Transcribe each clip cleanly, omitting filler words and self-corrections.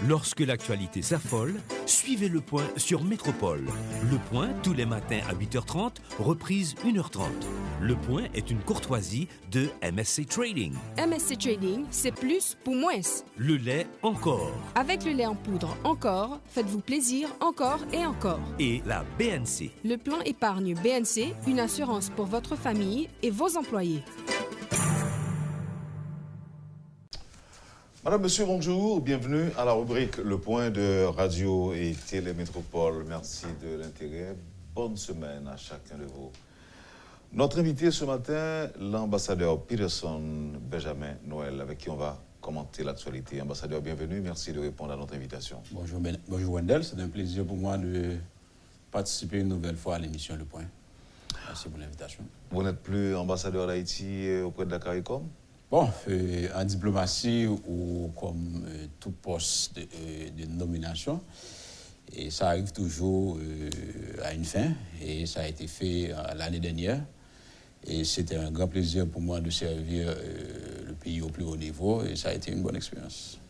Lorsque l'actualité s'affole, suivez Le Point sur Métropole. Le Point, tous les matins à 8h30, reprise 1h30. Le Point est une courtoisie de MSC Trading. MSC Trading, c'est plus pour moins. Le lait encore. Avec le lait en poudre encore, faites-vous plaisir encore et encore. Et la BNC. Le plan épargne BNC, une assurance pour votre famille et vos employés. Madame, Monsieur, bonjour. Bienvenue à la rubrique Le Point de Radio et Télémétropole. Merci de l'intérêt. Bonne semaine à chacun de vous. Notre invité ce matin, l'ambassadeur Peterson Benjamin Noël, avec qui on va commenter l'actualité. Ambassadeur, bienvenue. Merci de répondre à notre invitation. Bonjour Wendell. C'est un plaisir pour moi de participer une nouvelle fois à l'émission Le Point. Merci pour l'invitation. Vous n'êtes plus ambassadeur d'Haïti auprès de la CARICOM? Bon, en diplomatie ou comme tout poste de nomination, et ça arrive toujours à une fin, et ça a été fait l'année dernière. Et c'était un grand plaisir pour moi de servir le pays au plus haut niveau, et ça a été une bonne expérience.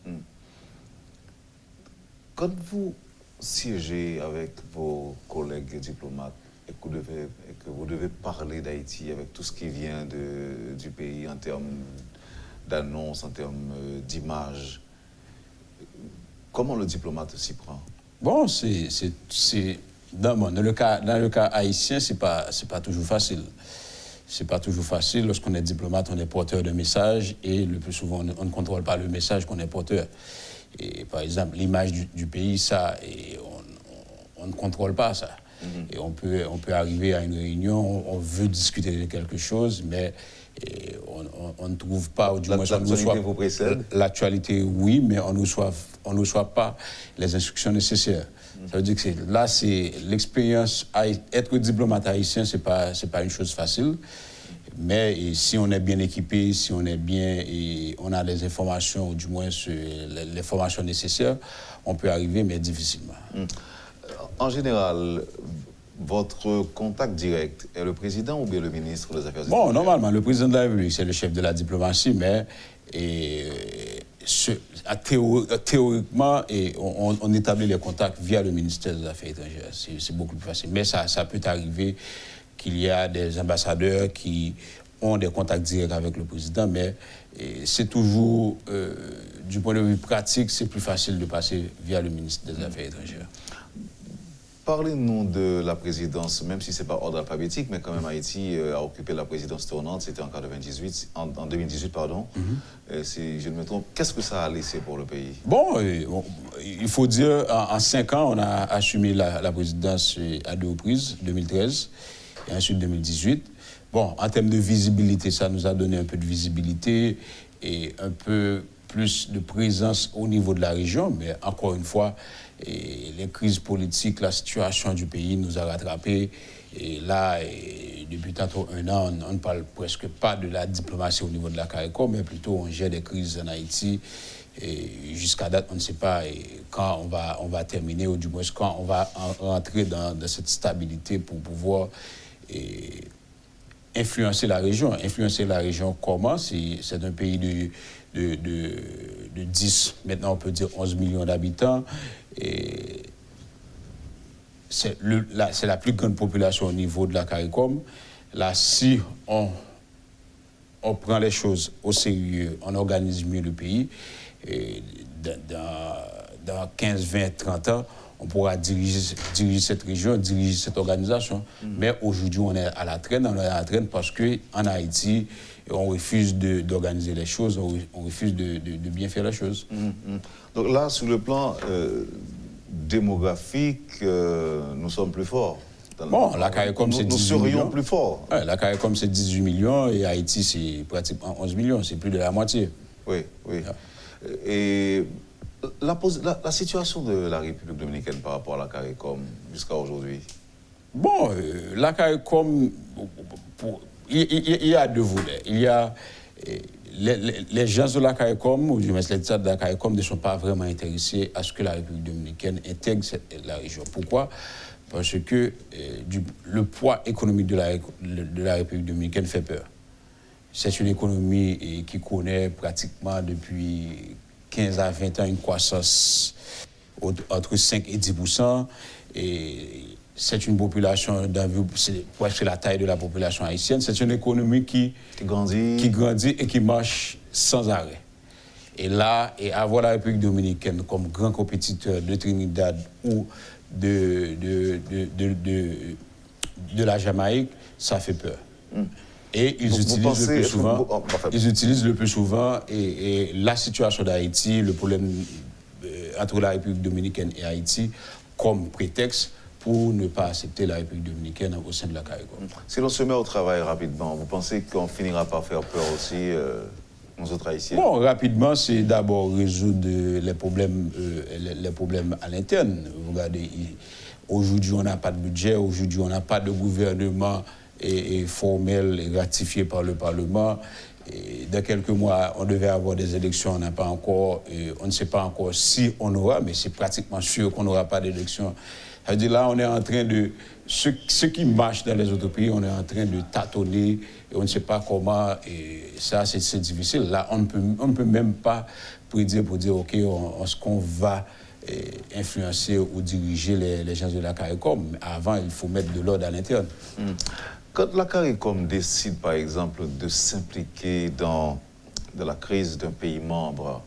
Quand vous siégez avec vos collègues diplomates et que vous devez parler d'Haïti avec tout ce qui vient du pays en termes d'annonces, en termes d'image, comment le diplomate s'y prend? Bon, dans le cas haïtien, c'est pas toujours facile. C'est pas toujours facile. Lorsqu'on est diplomate, on est porteur de message et le plus souvent, on ne contrôle pas le message qu'on est porteur. Et par exemple, l'image du pays, ça, et on ne contrôle pas ça. Et on peut arriver à une réunion, on veut discuter de quelque chose, mais on ne trouve pas, ou du moins l'actualité vous précède? L'actualité, oui, mais on ne reçoit pas les instructions nécessaires. Ça veut dire que là, c'est l'expérience, être diplomate haïtien, c'est pas une chose facile, mais si on est bien équipé, si on est bien, et on a les informations, ou du moins les formations nécessaires, on peut arriver, mais difficilement. En général, votre contact direct est le président ou bien le ministre des Affaires étrangères? Bon, normalement, le président de la République, c'est le chef de la diplomatie, mais théoriquement, on établit les contacts via le ministère des Affaires étrangères. C'est beaucoup plus facile. Mais ça peut arriver qu'il y a des ambassadeurs qui ont des contacts directs avec le président, mais c'est toujours, du point de vue pratique, c'est plus facile de passer via le ministre des Affaires étrangères. Parlez-nous de la présidence, même si ce n'est pas ordre alphabétique, mais quand même Haïti a occupé la présidence tournante, c'était en 2018, pardon. Si je ne me trompe, qu'est-ce que ça a laissé pour le pays? Bon, il faut dire, en 5 ans, on a assumé la présidence à 2 reprises, 2013 et ensuite 2018. Bon, en termes de visibilité, ça nous a donné un peu de visibilité et un peu plus de présence au niveau de la région, mais encore une fois, les crises politiques, la situation du pays nous a rattrapés. Et là, depuis tantôt 1 an, on ne parle presque pas de la diplomatie au niveau de la CARICOM, mais plutôt on gère des crises en Haïti. Et jusqu'à date, on ne sait pas quand on va terminer, ou du moins quand on va rentrer dans cette stabilité pour pouvoir influencer la région. Influencer la région comment? C'est un pays de 10, maintenant on peut dire 11 millions d'habitants. Et c'est la plus grande population au niveau de la CARICOM. Là, si on prend les choses au sérieux, on organise mieux le pays, et dans 15, 20, 30 ans, on pourra diriger cette région, diriger cette organisation. Mais aujourd'hui, on est à la traîne, parce qu'en Haïti, on refuse d'organiser les choses, on refuse de bien faire les choses. Donc là, sur le plan démographique, nous sommes plus forts. Bon, la CARICOM, c'est 18 millions. Nous serions plus forts. Ouais, la CARICOM, c'est 18 millions et Haïti, c'est pratiquement 11 millions, c'est plus de la moitié. Oui. Et la situation de la République dominicaine par rapport à la CARICOM jusqu'à aujourd'hui? Bon, la CARICOM, il y a 2 volets. Il y a les gens de la CARICOM, ou du moins les États de la CARICOM, ne sont pas vraiment intéressés à ce que la République dominicaine intègre la région. Pourquoi? Parce que le poids économique de la République dominicaine fait peur. C'est une économie qui connaît pratiquement depuis 15 à 20 ans une croissance entre 5 et 10%. Et c'est une population, c'est presque la taille de la population haïtienne. C'est une économie qui grandit et qui marche sans arrêt. Et là, avoir la République dominicaine comme grand compétiteur de Trinidad ou de la Jamaïque, ça fait peur. Et ils utilisent le plus souvent et la situation d'Haïti, le problème entre la République dominicaine et Haïti, comme prétexte pour ne pas accepter la République dominicaine au sein de la CARICOM. Si l'on se met au travail rapidement, vous pensez qu'on finira par faire peur aussi aux autres Haïtiens? Bon, rapidement, c'est d'abord résoudre les problèmes à l'interne. Regardez, aujourd'hui, on n'a pas de budget, aujourd'hui, on n'a pas de gouvernement formel et ratifié par le Parlement. Et dans quelques mois, on devait avoir des élections, on n'a pas encore, on ne sait pas encore si on aura, mais c'est pratiquement sûr qu'on n'aura pas d'élections. Ça veut dire là, on est en train de... Ce qui marche dans les autres pays, on est en train de tâtonner et on ne sait pas comment, et ça, c'est difficile. Là, on ne peut même pas prédire pour dire, OK, est-ce qu'on va influencer ou diriger les gens de la CARICOM. Avant, il faut mettre de l'ordre à l'interne. Quand la CARICOM décide, par exemple, de s'impliquer dans la crise d'un pays membre,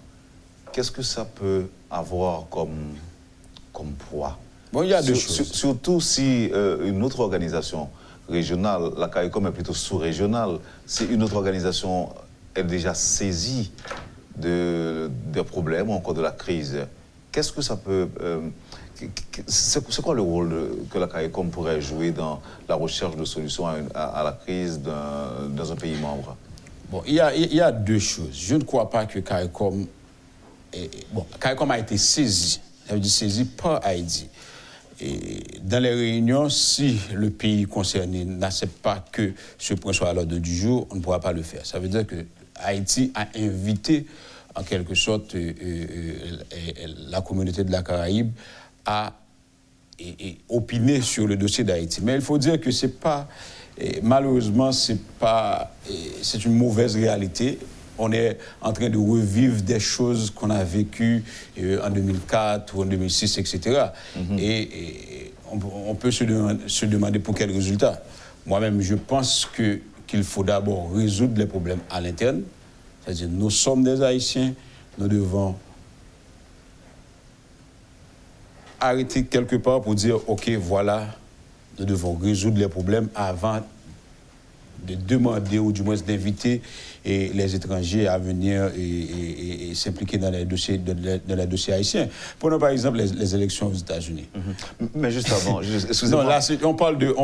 qu'est-ce que ça peut avoir comme poids? Bon, il y a deux choses. Surtout si une autre organisation régionale, la CARICOM est plutôt sous-régionale, si une autre organisation est déjà saisie des problèmes ou encore de la crise, qu'est-ce que ça peut... c'est quoi le rôle que la CARICOM pourrait jouer dans la recherche de solutions à la crise dans un pays membre? Bon, il y a deux choses. Je ne crois pas que CARICOM... CARICOM a été saisi, ça veut dire saisi par Haïti. Et dans les réunions, si le pays concerné n'accepte pas que ce point soit à l'ordre du jour, on ne pourra pas le faire. Ça veut dire que Haïti a invité, en quelque sorte, la communauté de la Caraïbe à opiner sur le dossier d'Haïti. Mais il faut dire que c'est pas, malheureusement, c'est une mauvaise réalité. On est en train de revivre des choses qu'on a vécues en 2004 ou en 2006, etc. Et on peut se demander pour quel résultat. Moi-même, je pense qu'il faut d'abord résoudre les problèmes à l'interne. C'est-à-dire, nous sommes des Haïtiens, nous devons arrêter quelque part pour dire, OK, voilà, nous devons résoudre les problèmes avant de demander ou du moins d'inviter les étrangers à venir et s'impliquer dans les dossiers haïtiens. Prenons par exemple les élections aux États-Unis. Mais juste avant, excusez-moi. Non, là, on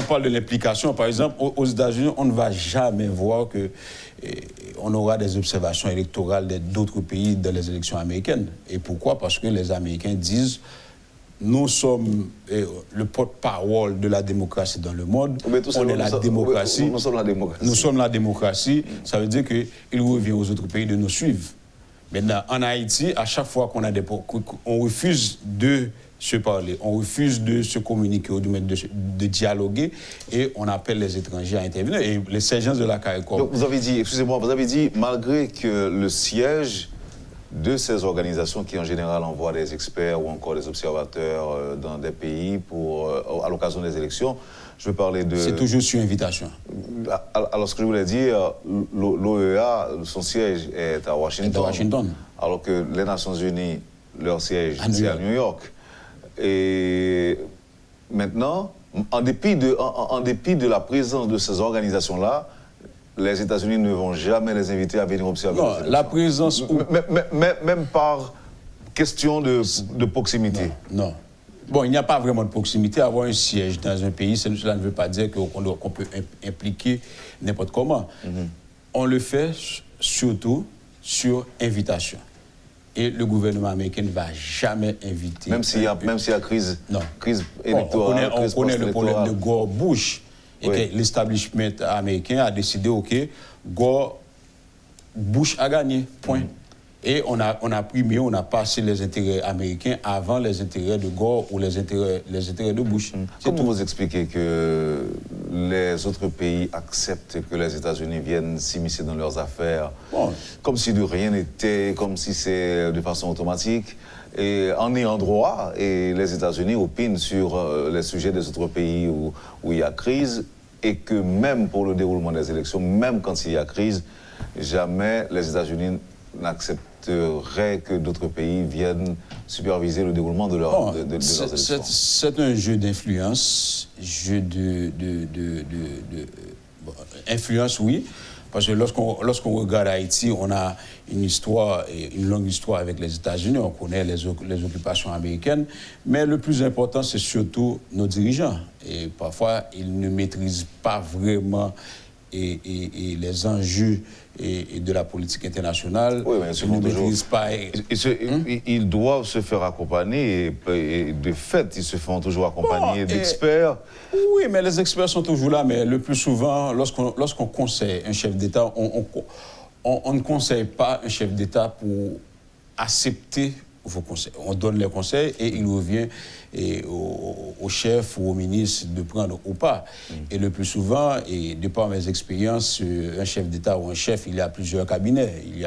parle de l'implication. Par exemple, aux États-Unis, on ne va jamais voir qu'on aura des observations électorales d'autres pays dans les élections américaines. Et pourquoi? Parce que les Américains disent nous sommes le porte-parole de la démocratie dans le monde. On est la démocratie. Nous sommes la démocratie. Nous sommes la démocratie. Ça veut dire qu'il revient aux autres pays de nous suivre. Maintenant, en Haïti, à chaque fois on refuse de se parler, on refuse de se communiquer, ou de dialoguer, et on appelle les étrangers à intervenir. Et les sergents de la CARICOM. Donc vous avez dit, excusez-moi, malgré que le siège de ces organisations qui en général envoient des experts ou encore des observateurs dans des pays à l'occasion des élections, je veux parler de... C'est toujours sur invitation. Alors ce que je voulais dire, l'OEA, son siège est à Washington. Alors que les Nations Unies, leur siège c'est à New York. Et maintenant, en dépit de la présence de ces organisations-là, les États-Unis ne vont jamais les inviter à venir observer. Non, la présence... Même par question de proximité. Non. Bon, il n'y a pas vraiment de proximité. Avoir un siège dans un pays, cela ne veut pas dire qu'on peut impliquer n'importe comment. On le fait surtout sur invitation. Et le gouvernement américain ne va jamais inviter... Même s'il y a crise électorale, on connaît le problème de Gore Bush. Et que l'establishment américain a décidé, OK, Bush a gagné, point. Et on a primé, on a passé les intérêts américains avant les intérêts de Gore ou les intérêts de Bush. Comment vous expliquez que les autres pays acceptent que les États-Unis viennent s'immiscer dans leurs affaires, comme si de rien n'était, comme si c'est de façon automatique, et en ayant droit, et les États-Unis opinent sur les sujets des autres pays où il y a crise, et que même pour le déroulement des élections, même quand il y a crise, jamais les États-Unis n'accepteraient que d'autres pays viennent superviser le déroulement de leurs élections. C'est un jeu d'influence, influence, oui, parce que lorsqu'on regarde Haïti, on a une longue histoire avec les États-Unis, on connaît les occupations américaines, mais le plus important, c'est surtout nos dirigeants. Et parfois, ils ne maîtrisent pas vraiment les enjeux de la politique internationale. Oui, mais ils ne maîtrisent pas. Ils doivent se faire accompagner, et de fait, ils se font toujours accompagner d'experts. Oui, mais les experts sont toujours là, mais le plus souvent, lorsqu'on conseille un chef d'État, on ne conseille pas un chef d'État pour accepter vos conseils. On donne les conseils et il revient au chef ou au ministre de prendre ou pas. Et le plus souvent, et de par mes expériences, un chef d'État ou un chef, il y a plusieurs cabinets. Il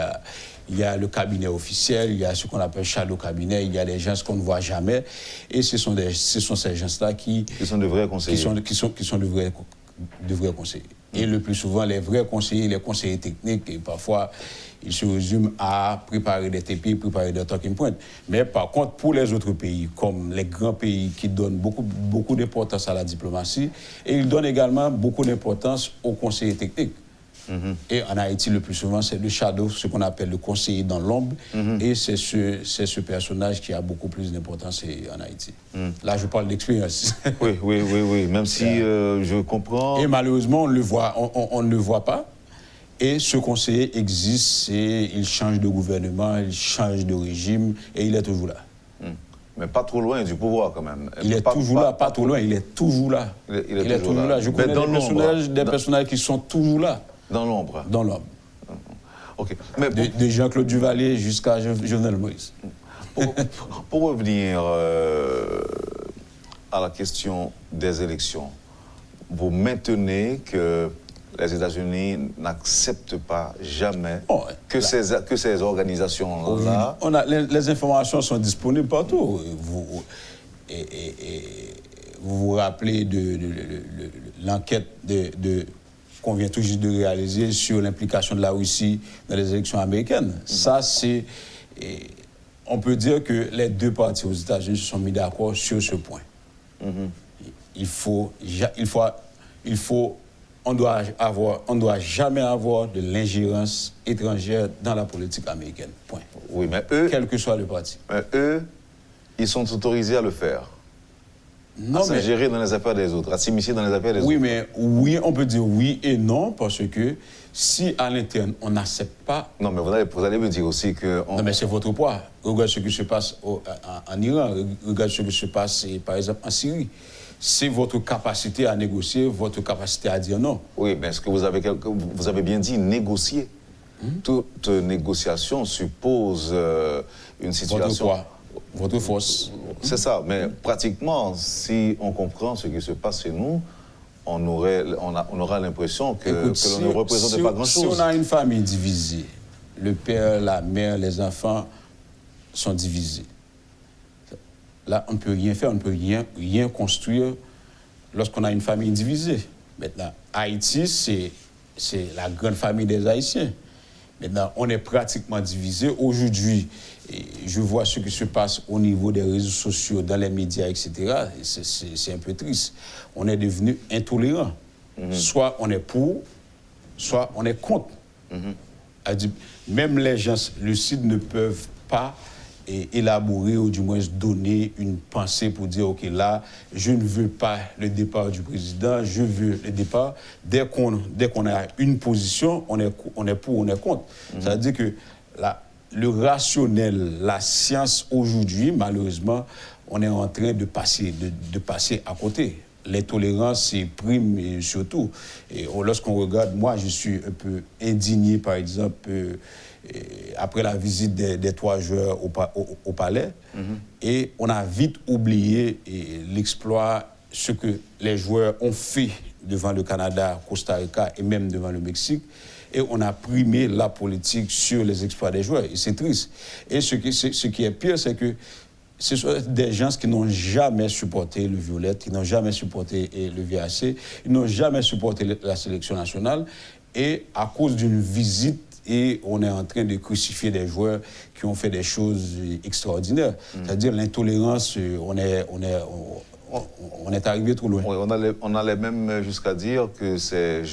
y a le cabinet officiel, il y a ce qu'on appelle shadow cabinet, il y a des gens qu'on ne voit jamais. Et ce sont ces gens-là qui sont de vrais conseillers. Qui sont de vrais conseillers. Et le plus souvent, les vrais conseillers, les conseillers techniques, et parfois, ils se résument à préparer des TP, préparer des talking points. Mais par contre, pour les autres pays, comme les grands pays qui donnent beaucoup d'importance à la diplomatie, et ils donnent également beaucoup d'importance aux conseillers techniques. Et en Haïti, le plus souvent, c'est le shadow, ce qu'on appelle le conseiller dans l'ombre. Et c'est ce personnage qui a beaucoup plus d'importance en Haïti. Là, je parle d'expérience. Oui. Même si je comprends. Et malheureusement, on ne le voit pas. Et ce conseiller existe, et il change de gouvernement, il change de régime, et il est toujours là. Mais pas trop loin du pouvoir, quand même. Il est toujours là, pas trop loin, il est toujours là. Il est toujours là. Je connais des personnages qui sont toujours là. Dans l'ombre. Dans l'ombre. OK. Mais de Jean-Claude Duvalier jusqu'à Jovenel Moïse. Pour revenir à la question des élections, vous maintenez que les États-Unis n'acceptent pas jamais que ces organisations-là... Les informations sont disponibles partout. Vous vous rappelez de l'enquête qu'on vient tout juste de réaliser sur l'implication de la Russie dans les élections américaines. Ça, c'est... On peut dire que les deux partis aux États-Unis se sont mis d'accord sur ce point. On doit jamais avoir de l'ingérence étrangère dans la politique américaine. Point. Oui, mais eux... Quel que soit le parti. Mais eux, ils sont autorisés à le faire. Non, à s'ingérer dans les affaires des autres, à s'immiscer dans les affaires des autres. Oui, mais oui, on peut dire oui et non, parce que si à l'interne, on n'accepte pas... Non, mais vous allez me dire aussi que... Non, mais c'est votre poids. Regarde ce qui se passe en Iran, regarde ce qui se passe, par exemple, en Syrie. C'est votre capacité à négocier, votre capacité à dire non. Oui, mais est-ce que vous avez bien dit négocier? Toute négociation suppose une situation... Votre poids. Votre force. C'est ça, mais pratiquement, si on comprend ce qui se passe chez nous, on aura l'impression que l'on ne représente pas grand-chose. Si on a une famille divisée, le père, la mère, les enfants sont divisés. Là, on ne peut rien faire, on ne peut rien construire lorsqu'on a une famille divisée. Maintenant, Haïti, c'est la grande famille des Haïtiens. Maintenant, on est pratiquement divisé. Aujourd'hui, je vois ce qui se passe au niveau des réseaux sociaux, dans les médias, etc. C'est un peu triste. On est devenu intolérant. Soit on est pour, soit on est contre. Même les gens lucides ne peuvent pas élaborer ou du moins donner une pensée pour dire, OK, là, je ne veux pas le départ du président, je veux le départ. Dès qu'on a une position, on est pour, on est contre. Ça veut dire que le rationnel, la science aujourd'hui, malheureusement, on est en train de passer à côté. L'intolérance prime et surtout. Et lorsqu'on regarde, moi, je suis un peu indigné, par exemple, après la visite des 3 joueurs au palais. Et on a vite oublié l'exploit, ce que les joueurs ont fait devant le Canada, Costa Rica et même devant le Mexique. Et on a primé la politique sur les exploits des joueurs. Et c'est triste. Et ce qui est pire, c'est que ce sont des gens qui n'ont jamais supporté le Violette, qui n'ont jamais supporté le VAC, ils n'ont jamais supporté la sélection nationale. Et à cause d'une visite, et on est en train de crucifier des joueurs qui ont fait des choses extraordinaires. C'est-à-dire l'intolérance, on est arrivé trop loin. Oui, on allait même jusqu'à dire que ces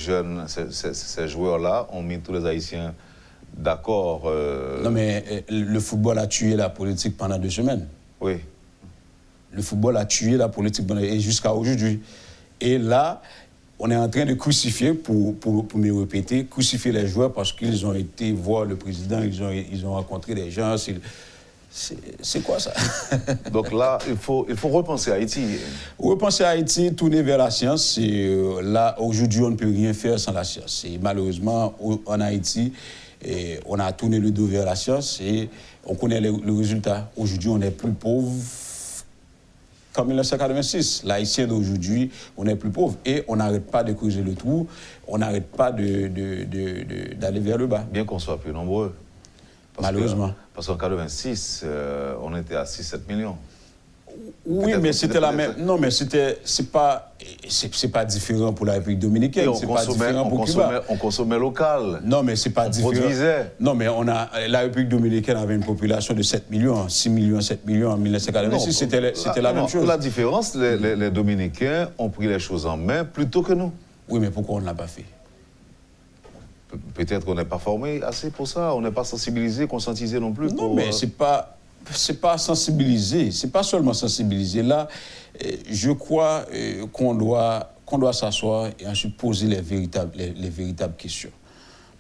joueurs-là ont mis tous les Haïtiens d'accord. Non, mais le football a tué la politique pendant 2 semaines. Oui. Le football a tué la politique et jusqu'à aujourd'hui. Et là, on est en train de crucifier, pour me répéter, crucifier les joueurs parce qu'ils ont été voir le président, ils ont rencontré des gens. C'est quoi ça? Donc là, il faut repenser Haïti. Repenser Haïti, tourner vers la science. Là, aujourd'hui, on ne peut rien faire sans la science. Et malheureusement, en Haïti, on a tourné le dos vers la science et on connaît le résultat. Aujourd'hui, on est plus pauvre qu'en 1986. L'Haïtien d'aujourd'hui, on est plus pauvre. Et on n'arrête pas de creuser le trou, on n'arrête pas d'aller vers le bas. Bien qu'on soit plus nombreux. Malheureusement. Parce qu'en 86, on était à 6-7 millions. Oui, mais c'était la même. Non, mais c'est pas différent pour la République dominicaine. C'est pas différent pour Cuba. On consommait local. Non, mais c'est pas différent. Produisait. Non, mais la République dominicaine avait une population de 7 millions, 6 millions, 7 millions en 1986. C'était la même chose. La différence, les Dominicains ont pris les choses en main plutôt que nous. Oui, mais pourquoi on ne l'a pas fait? Peut-être qu'on n'est pas formé assez pour ça. On n'est pas sensibilisé, conscientisé non plus. Non, mais c'est pas sensibiliser, c'est pas seulement sensibiliser. Là, je crois qu'on doit s'asseoir et ensuite poser les véritables questions.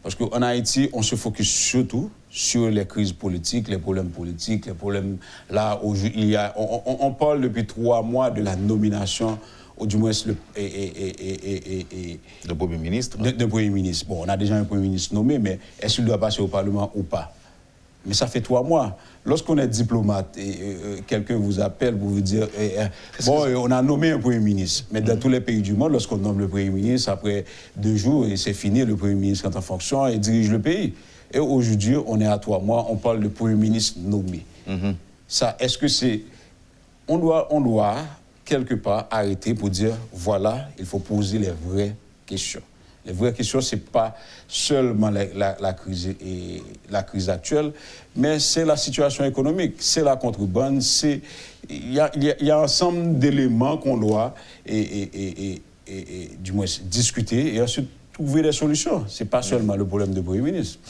Parce qu'en Haïti, on se focus surtout sur les crises politiques, les problèmes politiques, les problèmes... Là, on parle depuis 3 mois de la nomination, ou du moins le Premier ministre. De Premier ministre. Bon, on a déjà un Premier ministre nommé, mais est-ce qu'il doit passer au Parlement ou pas? Mais ça fait 3 mois. Lorsqu'on est diplomate et quelqu'un vous appelle pour vous dire on a nommé un Premier ministre. Mais dans tous les pays du monde, lorsqu'on nomme le Premier ministre, après 2 jours, et c'est fini, le Premier ministre est en fonction et dirige le pays. Et aujourd'hui, on est à 3 mois, on parle de Premier ministre nommé. Ça, est-ce que c'est... On doit, quelque part, arrêter pour dire, voilà, il faut poser les vraies questions. Les vraies questions, ce n'est pas seulement la crise actuelle, mais c'est la situation économique, c'est la contrebande, il y a un ensemble d'éléments qu'on doit, du moins, discuter et ensuite trouver des solutions. Ce n'est pas seulement le problème du Premier ministre.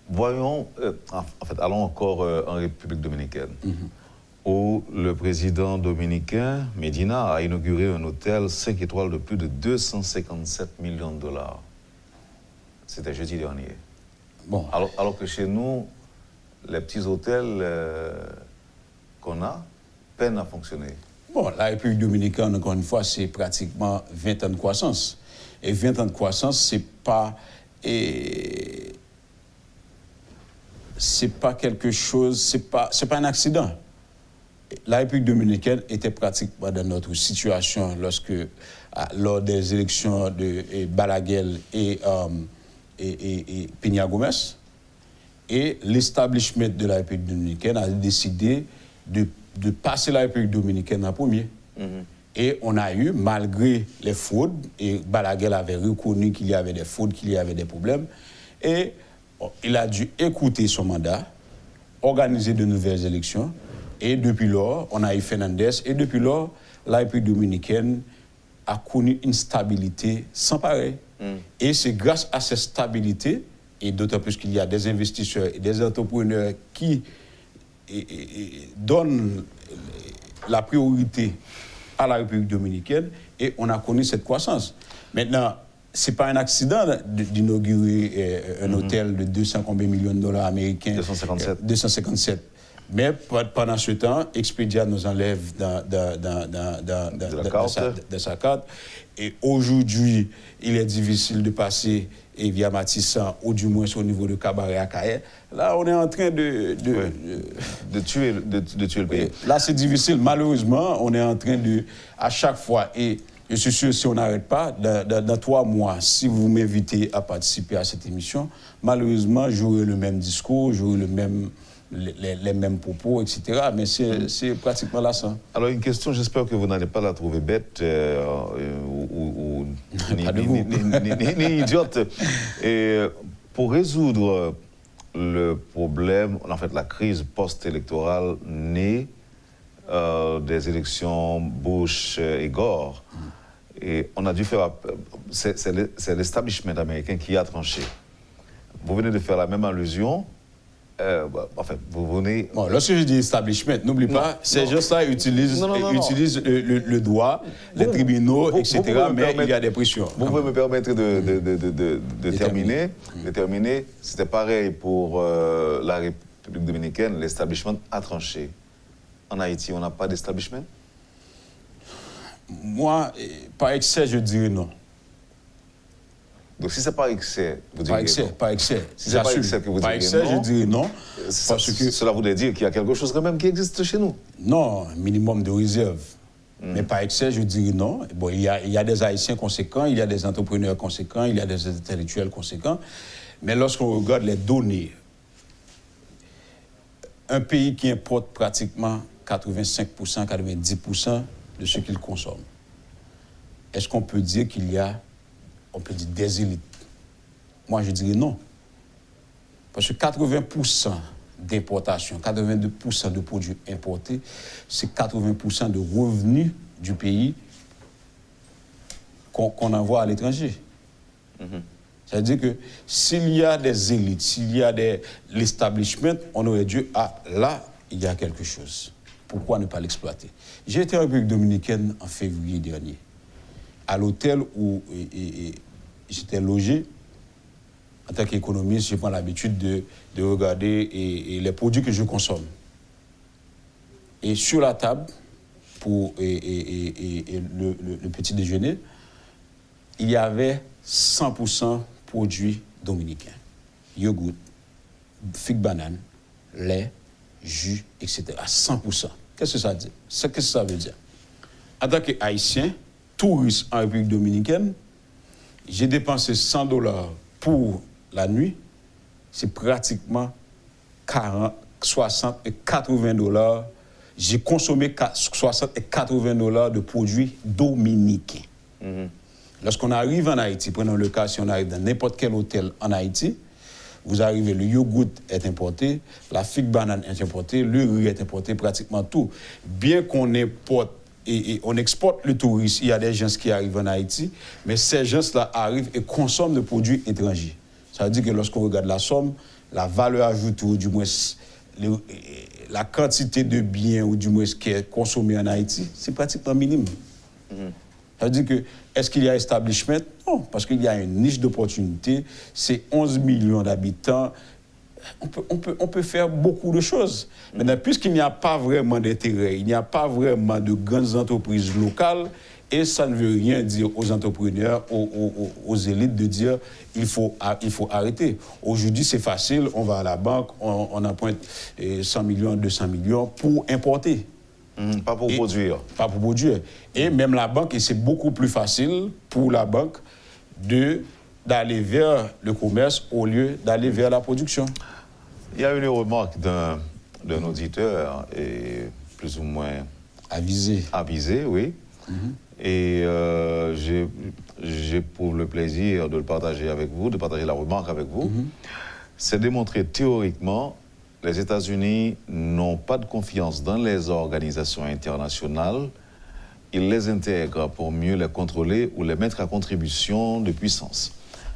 Voyons, en fait, allons encore en République dominicaine. Où le président dominicain, Medina, a inauguré un hôtel 5 étoiles de plus de 257 millions de dollars. C'était jeudi dernier. Bon. Alors que chez nous, les petits hôtels qu'on a peinent à fonctionner. Bon, la République dominicaine, encore une fois, c'est pratiquement 20 ans de croissance. Et 20 ans de croissance, c'est pas quelque chose, c'est pas un accident. La République dominicaine était pratiquement dans notre situation lors des élections de Balaguer et Peña Gómez. Et l'establishment de la République dominicaine a décidé de passer la République dominicaine en premier. Et on a eu, malgré les fraudes, et Balaguer avait reconnu qu'il y avait des fraudes, qu'il y avait des problèmes, et il a dû écouter son mandat, organiser de nouvelles élections. Et depuis lors, on a eu Fernandez. Et depuis lors, la République dominicaine a connu une stabilité sans pareil. Et c'est grâce à cette stabilité, et d'autant plus qu'il y a des investisseurs et des entrepreneurs qui donnent la priorité à la République dominicaine, et on a connu cette croissance. Maintenant, ce n'est pas un accident d'inaugurer un hôtel de 200 combien millions de dollars américains. 257. Mais pendant ce temps, Expedia nous enlève de sa carte. Et aujourd'hui, il est difficile de passer et via Matissan, ou du moins au niveau de Cabaret à Caen, là, on est en train de tuer le pays. Là, c'est difficile. Malheureusement, on est en train de, à chaque fois, et je suis sûr, si on n'arrête pas, dans 3 mois, si vous m'invitez à participer à cette émission, malheureusement, j'aurai le même discours, j'aurai les mêmes propos, etc. Mais c'est pratiquement là ça. Alors, une question, j'espère que vous n'allez pas la trouver bête ni idiote. Et pour résoudre le problème, en fait, la crise post-électorale née des élections Bush et Gore, et on a dû faire... C'est l'establishment américain qui a tranché. Vous venez de faire la même allusion. Vous venez... Bon, lorsque je dis establishment, n'oublie pas, ces gens-là utilisent le droit, les tribunaux, etc., mais il y a des pressions. Vous pouvez me permettre de terminer. C'était pareil pour la République dominicaine, l'establishment a tranché. En Haïti, on n'a pas d'establishment? Moi, par excès, je dirais non. Donc si c'est par excès, vous direz non. Par excès. Si c'est par excès que vous direz non. Par excès, je dirais non. Parce que cela voudrait dire qu'il y a quelque chose quand même qui existe chez nous. Non, un minimum de réserve. Mais par excès, je dirais non. Bon, il y a des Haïtiens conséquents, il y a des entrepreneurs conséquents, il y a des intellectuels conséquents. Mais lorsqu'on regarde les données, un pays qui importe pratiquement 85%, 90% de ce qu'il consomme, est-ce qu'on peut dire qu'il y a, on peut dire, des élites? Moi, je dirais non. Parce que 80% d'importation, 82% de produits importés, c'est 80% de revenus du pays qu'on envoie à l'étranger. C'est-à-dire que s'il y a des élites, s'il y a l'establishment, on aurait dû, là, il y a quelque chose. Pourquoi ne pas l'exploiter? J'ai été en République dominicaine en février dernier, à l'hôtel où j'étais logé. En tant qu'économiste, je prends l'habitude de regarder les produits que je consomme. Et sur la table, pour le petit déjeuner, il y avait 100% produits dominicains. Yogourt, figue banane, lait, jus, etc. 100%. Qu'est-ce que ça dit? Qu'est-ce que ça veut dire? En tant qu'Haïtien, touriste en République dominicaine, j'ai dépensé $100 pour la nuit. C'est pratiquement 40, 60 et $80. J'ai consommé 60 et $80 de produits dominicains. Lorsqu'on arrive en Haïti, prenons le cas, si on arrive dans n'importe quel hôtel en Haïti, vous arrivez, le yogourt est importé, la figue banane est importée, le riz est importé, pratiquement tout. Bien qu'on importe et on exporte le tourisme, il y a des gens qui arrivent en Haïti, mais ces gens-là arrivent et consomment des produits étrangers. Ça veut dire que lorsqu'on regarde la somme, la valeur ajoutée, ou du moins la quantité de biens, ou du moins ce qui est consommé en Haïti, c'est pratiquement minime. Ça veut dire que, est-ce qu'il y a establishment? Non, parce qu'il y a une niche d'opportunité, c'est 11 millions d'habitants, on peut faire beaucoup de choses. Maintenant, puisqu'il n'y a pas vraiment d'intérêt, il n'y a pas vraiment de grandes entreprises locales, et ça ne veut rien dire aux entrepreneurs, aux élites de dire il faut arrêter. Aujourd'hui, c'est facile, on va à la banque, on emprunte 100 millions, 200 millions pour importer. Pas pour produire. Pas pour produire. Et même la banque, et c'est beaucoup plus facile pour la banque d'aller vers le commerce au lieu d'aller vers la production. Il y a une remarque d'un auditeur, et plus ou moins avisé, oui. Et j'éprouve le plaisir de le partager avec vous, de partager la remarque avec vous. C'est démontré théoriquement, les États-Unis n'ont pas de confiance dans les organisations internationales. Ils les intègrent pour mieux les contrôler ou les mettre à contribution de puissance.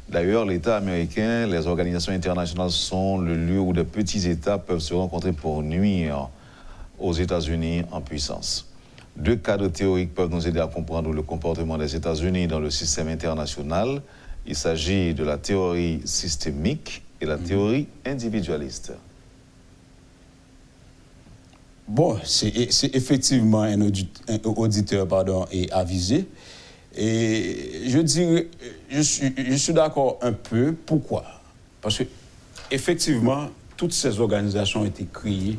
D'ailleurs, l'État américain, les organisations internationales sont le lieu où de petits États peuvent se rencontrer pour nuire aux États-Unis en puissance. 2 cadres théoriques peuvent nous aider à comprendre le comportement des États-Unis dans le système international. Il s'agit de la théorie systémique et la théorie individualiste. Bon, c'est effectivement un auditeur avisé. Et je dirais, je suis d'accord un peu. Pourquoi? Parce que, effectivement, toutes ces organisations ont été créées,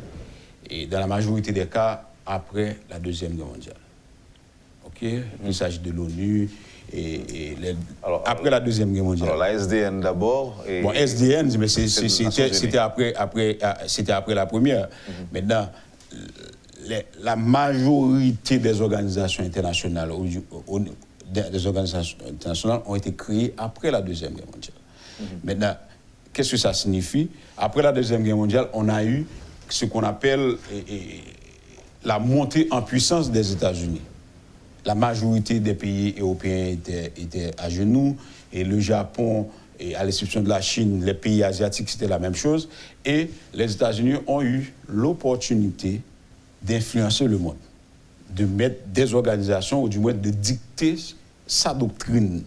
et dans la majorité des cas, après la Deuxième Guerre mondiale. OK? Il s'agit de l'ONU après la Deuxième Guerre mondiale. Alors, la SDN d'abord. Bon, SDN, mais c'était après la première. Maintenant, la majorité des organisations internationales, ont été créées après la Deuxième Guerre mondiale. Maintenant, qu'est-ce que ça signifie? Après la Deuxième Guerre mondiale, on a eu ce qu'on appelle la montée en puissance des États-Unis. La majorité des pays européens étaient à genoux, et le Japon, et à l'exception de la Chine, les pays asiatiques, c'était la même chose. Et les États-Unis ont eu l'opportunité d'influencer le monde, de mettre des organisations, ou du moins de dicter sa doctrine.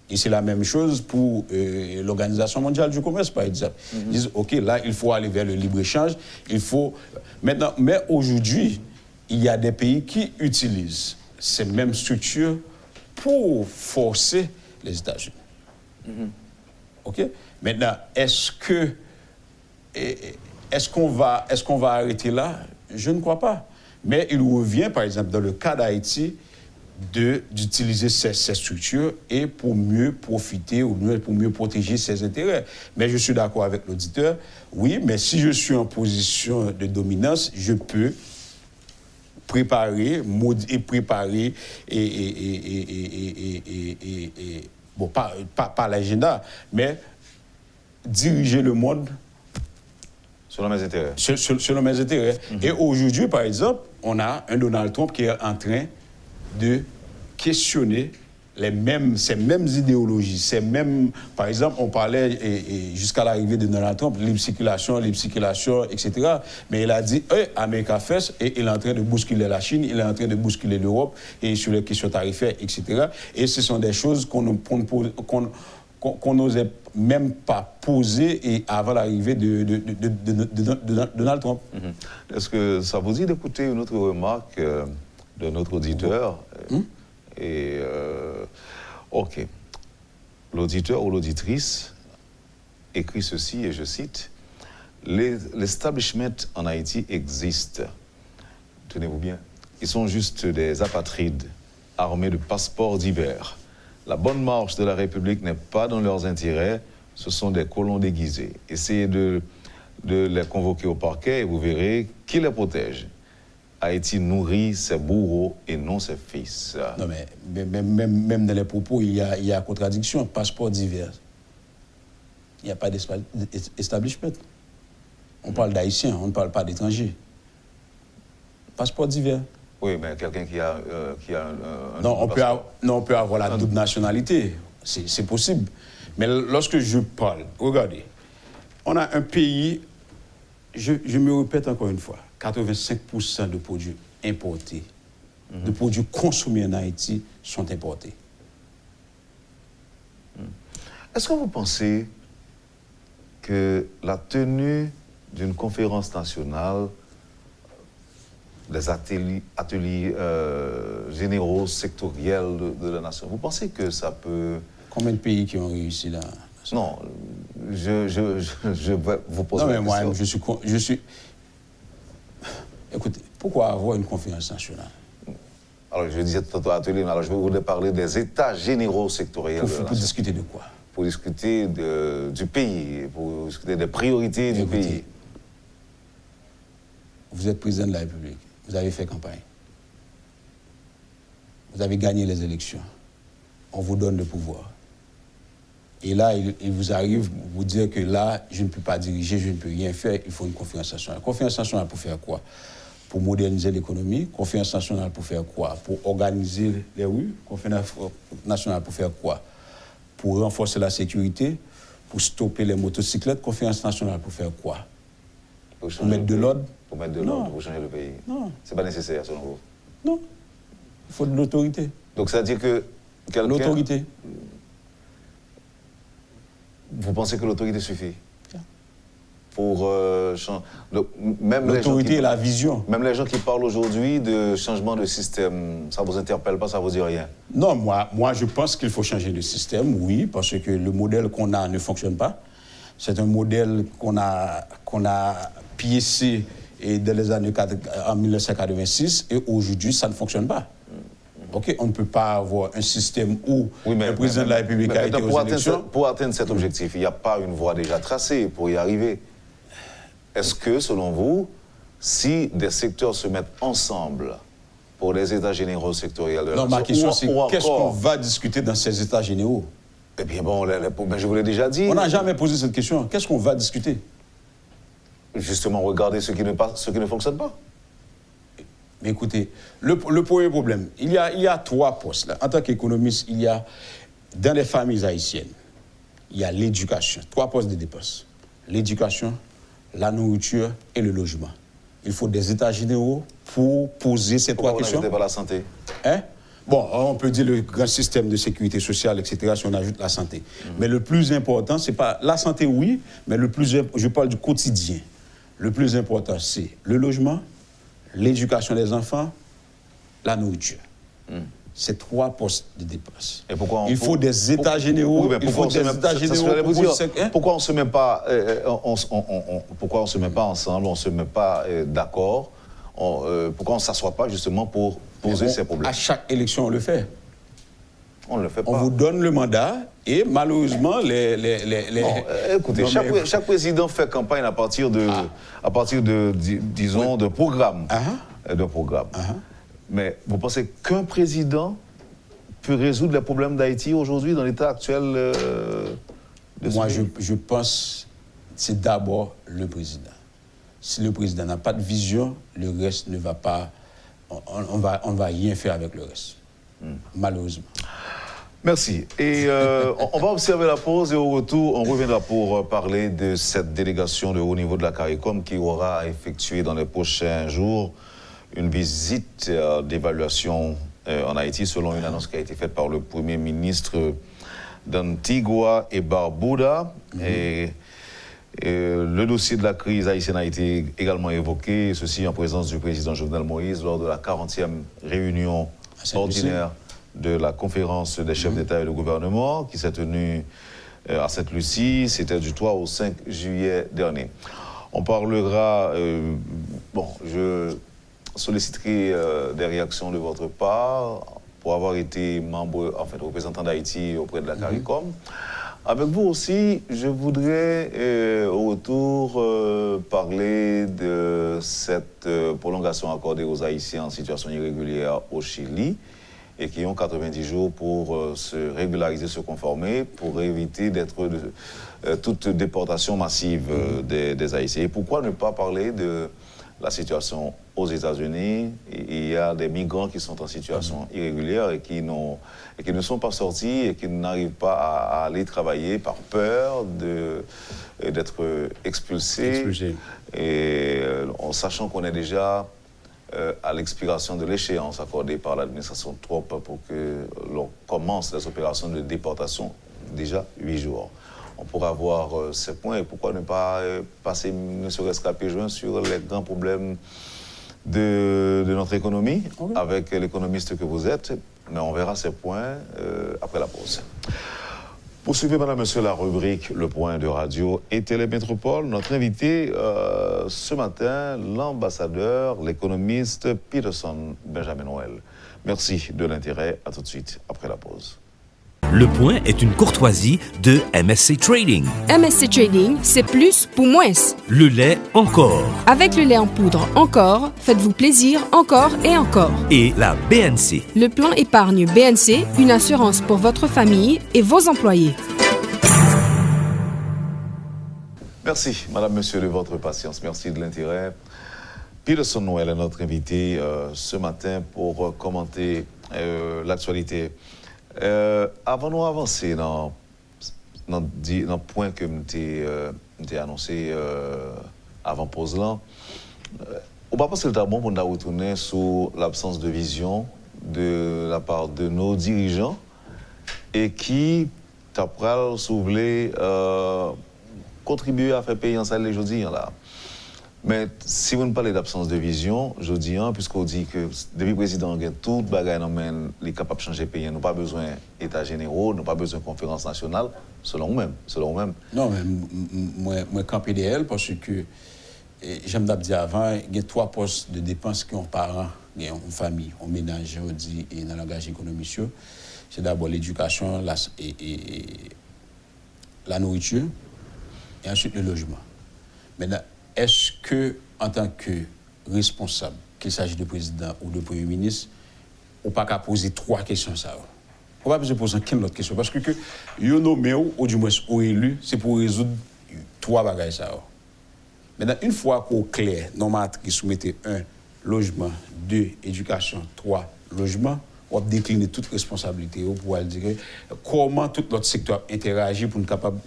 Et c'est la même chose pour l'Organisation mondiale du commerce, par exemple. Ils disent, OK, là, il faut aller vers le libre-échange, il faut... Maintenant, mais aujourd'hui, il y a des pays qui utilisent ces mêmes structures pour forcer les États-Unis. OK? Maintenant, est-ce qu'on va arrêter là? Je ne crois pas. Mais il revient, par exemple, dans le cas d'Haïti, d'utiliser ces structures et pour mieux profiter ou pour mieux protéger ses intérêts. Mais je suis d'accord avec l'auditeur, oui, mais si je suis en position de dominance, je peux préparer bon, pas l'agenda, mais diriger le monde selon mes intérêts. Selon mes intérêts. Et aujourd'hui, par exemple, on a un Donald Trump qui est en train de questionner ces mêmes idéologies, par exemple, on parlait jusqu'à l'arrivée de Donald Trump, libre circulation, etc. Mais il a dit, America First, et il est en train de bousculer la Chine, il est en train de bousculer l'Europe, et sur les questions tarifaires, etc. Et ce sont des choses qu'on n'osait même pas poser et avant l'arrivée de Donald Trump. Est-ce que ça vous dit d'écouter une autre remarque de notre auditeur? OK. L'auditeur ou l'auditrice écrit ceci, et je cite, « L'establishment en Haïti existe. Tenez-vous bien. Ils sont juste des apatrides armés de passeports divers. La bonne marche de la République n'est pas dans leurs intérêts, ce sont des colons déguisés. Essayez de les convoquer au parquet et vous verrez qui les protège. Haïti nourrit ses bourreaux et non ses fils. » Non, mais même dans les propos, il y a contradiction. Passeport divers. Il n'y a pas d'establishment. On parle d'Haïtiens, on ne parle pas d'étrangers. Passeport divers. Oui, mais quelqu'un qui a un non, on peut avoir la double nationalité. C'est possible. Mais lorsque je parle, regardez, on a un pays, je me répète encore une fois, 85% de produits importés, de produits consommés en Haïti sont importés. Est-ce que vous pensez que la tenue d'une conférence nationale, des ateliers généraux sectoriels de la nation, vous pensez que ça peut... Combien de pays qui ont réussi là? Non, je vais vous poser la question. Non, mais moi, je suis... Écoutez, pourquoi avoir une conférence nationale? Alors, je disais tantôt atelier, mais alors je voulais parler des états généraux sectoriels. Pour discuter de quoi? Pour discuter du pays, pour discuter des priorités du pays. Vous êtes président de la République, vous avez fait campagne. Vous avez gagné les élections. On vous donne le pouvoir. Et là, il vous arrive vous dire que là, je ne peux pas diriger, je ne peux rien faire, il faut une conférence nationale. Conférence nationale pour faire quoi? Pour moderniser l'économie. Conférence nationale pour faire quoi? Pour organiser les rues. Conférence nationale pour faire quoi? Pour renforcer la sécurité, pour stopper les motocyclettes. Conférence nationale pour faire quoi? Pour mettre de l'ordre? Pour mettre de l'ordre, pour changer le pays. Non. C'est pas nécessaire, selon vous? Non. Il faut de l'autorité. Donc ça veut dire que quelqu'un... L'autorité. Vous pensez que l'autorité suffit? pour même l'autorité et la vision. Même les gens qui parlent aujourd'hui de changement de système, ça vous interpelle pas, ça vous dit rien? Non, moi je pense qu'il faut changer de système, oui, parce que le modèle qu'on a ne fonctionne pas. C'est un modèle qu'on a piécé dans les années en 1986 et aujourd'hui ça ne fonctionne pas. Ok, on ne peut pas avoir un système où le président de la République a été aux élections. Pour atteindre cet objectif, il n'y a pas une voie déjà tracée pour y arriver. Est-ce que, selon vous, si des secteurs se mettent ensemble pour les états généraux sectoriels de la nation, ma question c'est qu'est-ce qu'on va discuter dans ces états généraux? Eh bien bon, je vous l'ai déjà dit. On n'a jamais posé cette question. Qu'est-ce qu'on va discuter? Justement, regardez ce qui ne fonctionne pas. Mais écoutez, le premier problème, il y a 3 postes. Là. En tant qu'économiste, il y a, dans les familles haïtiennes, il y a l'éducation. 3 postes de dépenses. L'éducation, la nourriture et le logement. Il faut des états généraux pour poser ces 3 questions. Pourquoi on n'ajoute pas la santé? Hein? Bon, on peut dire le grand système de sécurité sociale, etc., si on ajoute la santé. Mais le plus important, c'est pas... La santé, oui, mais je parle du quotidien. Le plus important, c'est le logement, l'éducation des enfants, la nourriture. C'est 3 postes de dépenses. Et pourquoi il faut des états généraux. Oui, mais pourquoi on ne se met pas pourquoi on se met pas ensemble, on ne se met pas d'accord, pourquoi on ne s'assoit pas justement pour poser ces problèmes? À chaque élection, on le fait. On ne le fait pas. On vous donne le mandat et malheureusement, écoutez, chaque président fait campagne à partir de disons, d'un programme. Mais vous pensez qu'un président peut résoudre les problèmes d'Haïti aujourd'hui dans l'état actuel de Moi, je pense que c'est d'abord le président. Si le président n'a pas de vision, le reste ne va pas... On va rien faire avec le reste, malheureusement. Merci. Et on va observer la pause et au retour, on reviendra pour parler de cette délégation de haut niveau de la CARICOM qui aura effectué dans les prochains jours une visite d'évaluation en Haïti selon une annonce qui a été faite par le Premier ministre d'Antigua et Barbuda. Et le dossier de la crise haïtienne a été également évoqué, ceci en présence du président Jovenel Moïse lors de la 40e réunion ordinaire de la conférence des chefs d'État et de gouvernement qui s'est tenue à Sainte-Lucie. C'était du 3 au 5 juillet dernier. On parlera... je solliciterai des réactions de votre part pour avoir été membre, représentant d'Haïti auprès de la CARICOM. Avec vous aussi, je voudrais au retour parler de cette prolongation accordée aux Haïtiens en situation irrégulière au Chili et qui ont 90 jours pour se régulariser, se conformer, pour éviter d'être toute déportation massive des Haïtiens. Et pourquoi ne pas parler de la situation aux États-Unis? Il y a des migrants qui sont en situation irrégulière et qui ne sont pas sortis et qui n'arrivent pas à aller travailler par peur d'être expulsés. Et en sachant qu'on est déjà à l'expiration de l'échéance accordée par l'administration Trump pour que l'on commence les opérations de déportation, déjà 8 jours. On pourra voir ces points et pourquoi ne pas passer, ne serait-ce qu'à pieds joints, sur les grands problèmes de notre économie, avec l'économiste que vous êtes. Mais on verra ces points après la pause. Poursuivez, madame, monsieur, la rubrique Le Point de Radio et Télémétropole. Notre invité ce matin, l'ambassadeur, l'économiste Peterson Benjamin Noël. Merci de l'intérêt. À tout de suite après la pause. Le Point est une courtoisie de MSC Trading. MSC Trading, c'est plus pour moins. Le lait encore. Avec le lait en poudre encore, faites-vous plaisir encore et encore. Et la BNC. Le plan épargne BNC, une assurance pour votre famille et vos employés. Merci, madame, monsieur, de votre patience. Merci de l'intérêt. Peterson Noël est notre invité ce matin pour commenter l'actualité. Avant nous avancer dans le point que j'ai annoncé avant pause là, on va passer le temps bon pour nous retourner sur l'absence de vision de la part de nos dirigeants et qui t'apprennent soulever contribué à faire payer en salaire aujourd'hui là. Mais si vous ne parlez d'absence de vision, je dis, puisqu'on dit que depuis le président, il y a tout le bagage il est capable de changer le pays. Nous n'avons pas besoin d'État généraux, nous n'avons pas besoin de conférence nationale, selon vous-même. Non, mais moi, camp PDL, parce que, j'aime dire avant, il y a 3 postes de dépenses qui ont parents, qui ont une famille, un ménage, on dit, et dans le langage économique. C'est d'abord l'éducation et la nourriture, et ensuite le logement. Maintenant, est-ce que, en tant que responsable, qu'il s'agisse de président ou de premier ministre, on n'a pas qu'à poser 3 questions ça? On va pas poser qu'une autre question. Parce que vous nommé ou du moins ou élu, c'est pour résoudre 3 bagages ça. Maintenant, une fois qu'on est clair, nos matrices soumettez 1, logement, 2, éducation, 3, logement, on va décliner toute responsabilité pour dire comment tout notre secteur interagit pour nous capable.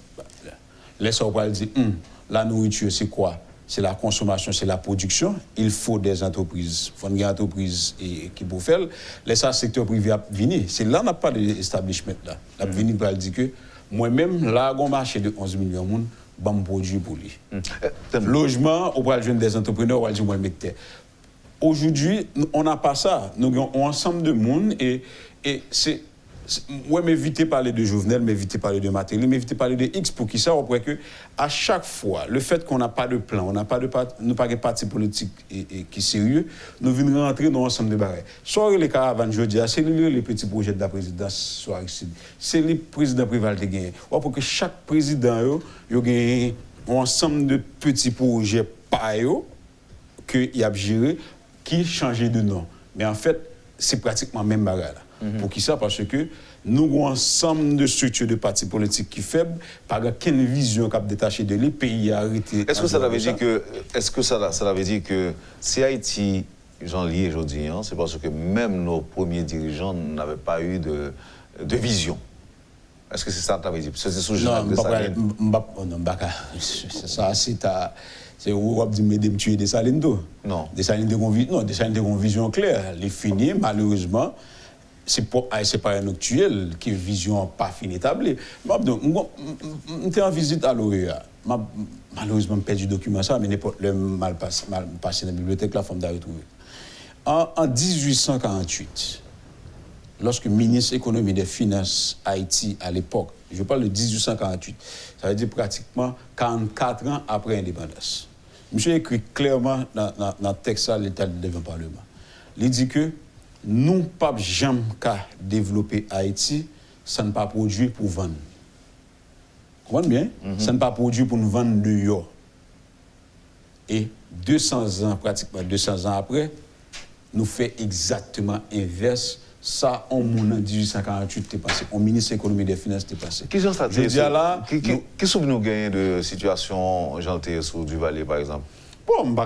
Laissez on va dire, la nourriture, c'est quoi? C'est la consommation, c'est la production. Il faut des entreprises. Il faut une entreprise qui peut faire. Laissez le secteur privé venir. C'est là qu'on n'a pas d'establishment. On a venir pour dire que moi-même, là, on marché de 11 millions de monde, bon produit pour lui. Logement, on va jouer des entrepreneurs, on va dire moi mettre. Aujourd'hui, on n'a pas ça. Nous avons un ensemble de monde et c'est ouais, mais éviter parler de Jovenel, mais éviter parler de Matéli, mais éviter parler de X pour qui ça, on pourrait que à chaque fois, le fait qu'on n'a pas de plan, on n'a pas de parti politique qui est sérieux, nous venons rentrer dans ensemble de barrières. Soit les caravanes, je dis, c'est les petits projets de la présidence, soit c'est les présidents privés qui gagnent. Pour que chaque président ait un ensemble de petits projets par eux qu'il a géré, qui changent de nom. Mais en fait, c'est pratiquement le même barrière. Pour qui ça? Parce que nous avons un ensemble de structures de partis politiques qui sont faibles, par aucune vision qui a détaché de les pays arrêtés. Est-ce que ça veut dire que si Haïti, j'en lis aujourd'hui, c'est parce que même nos premiers dirigeants n'avaient pas eu de vision? Est-ce que c'est ça que tu avais dit? C'est ça, c'est où on dit me tuer des salines. Non. Des salines ont une vision claire. Les finis, malheureusement, c'est pas un actuel qui a une vision pas finie établie. J'étais en visite à l'OEA. Malheureusement, je perdu le document ça, mais n'importe le mal passé dans la bibliothèque, la forme d'a retrouvé. En 1848, lorsque le ministre économie des Finances Haïti à l'époque, je parle de 1848, ça veut dire pratiquement 44 ans après l'indépendance. Monsieur écrit clairement dans le texte à l'État devant le Parlement. Il dit que nous ne pouvons jamais développer Haïti sans ne pas produire pour vendre. Vous comprenez bien? Ça ne pas produire pour nous vendre dehors. Et 200 ans, pratiquement 200 ans après, nous faisons exactement l'inverse. Ça, en 1848, est passé. Au ministre de l'économie et des Finances, est passé. Qui souvenez-vous gagner de situation jantée sur Duvalier, par exemple? Bon, je ne peux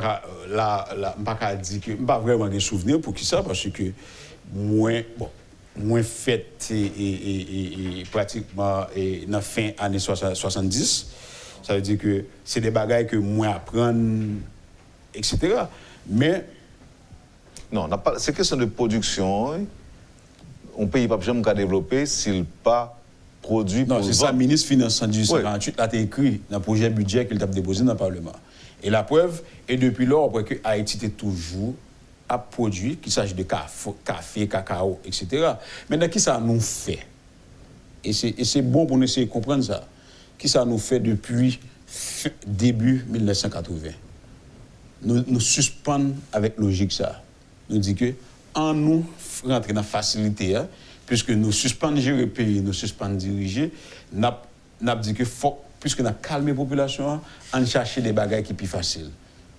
pas dire que je n'ai pas vraiment de souvenirs pour qui ça, parce que moins fait et pratiquement dans la fin des années 70, ça veut dire que c'est des bagages que moi apprendre, etc. Mais. Non, c'est question de production. On pays pas jamais développer s'il pas produit pour. Non, c'est ça, le ministre des Finances en 1848 a écrit dans le projet budget qu'il a déposé dans le Parlement. Et la preuve, et depuis lors, après que Haïti était toujours à produire, qu'il s'agit de café, cacao, etc. Maintenant, qui ça nous fait? Et c'est bon pour nous essayer de comprendre ça. Qui ça nous fait depuis début 1980? Nous suspendons avec logique ça. Nous disons que en nous rentrer dans la facilité, puisque nous suspendons gérer le pays, nous suspendons diriger, nous avons dit que faut, puisque nous avons calmé la population, on cherche des bagages qui sont plus faciles.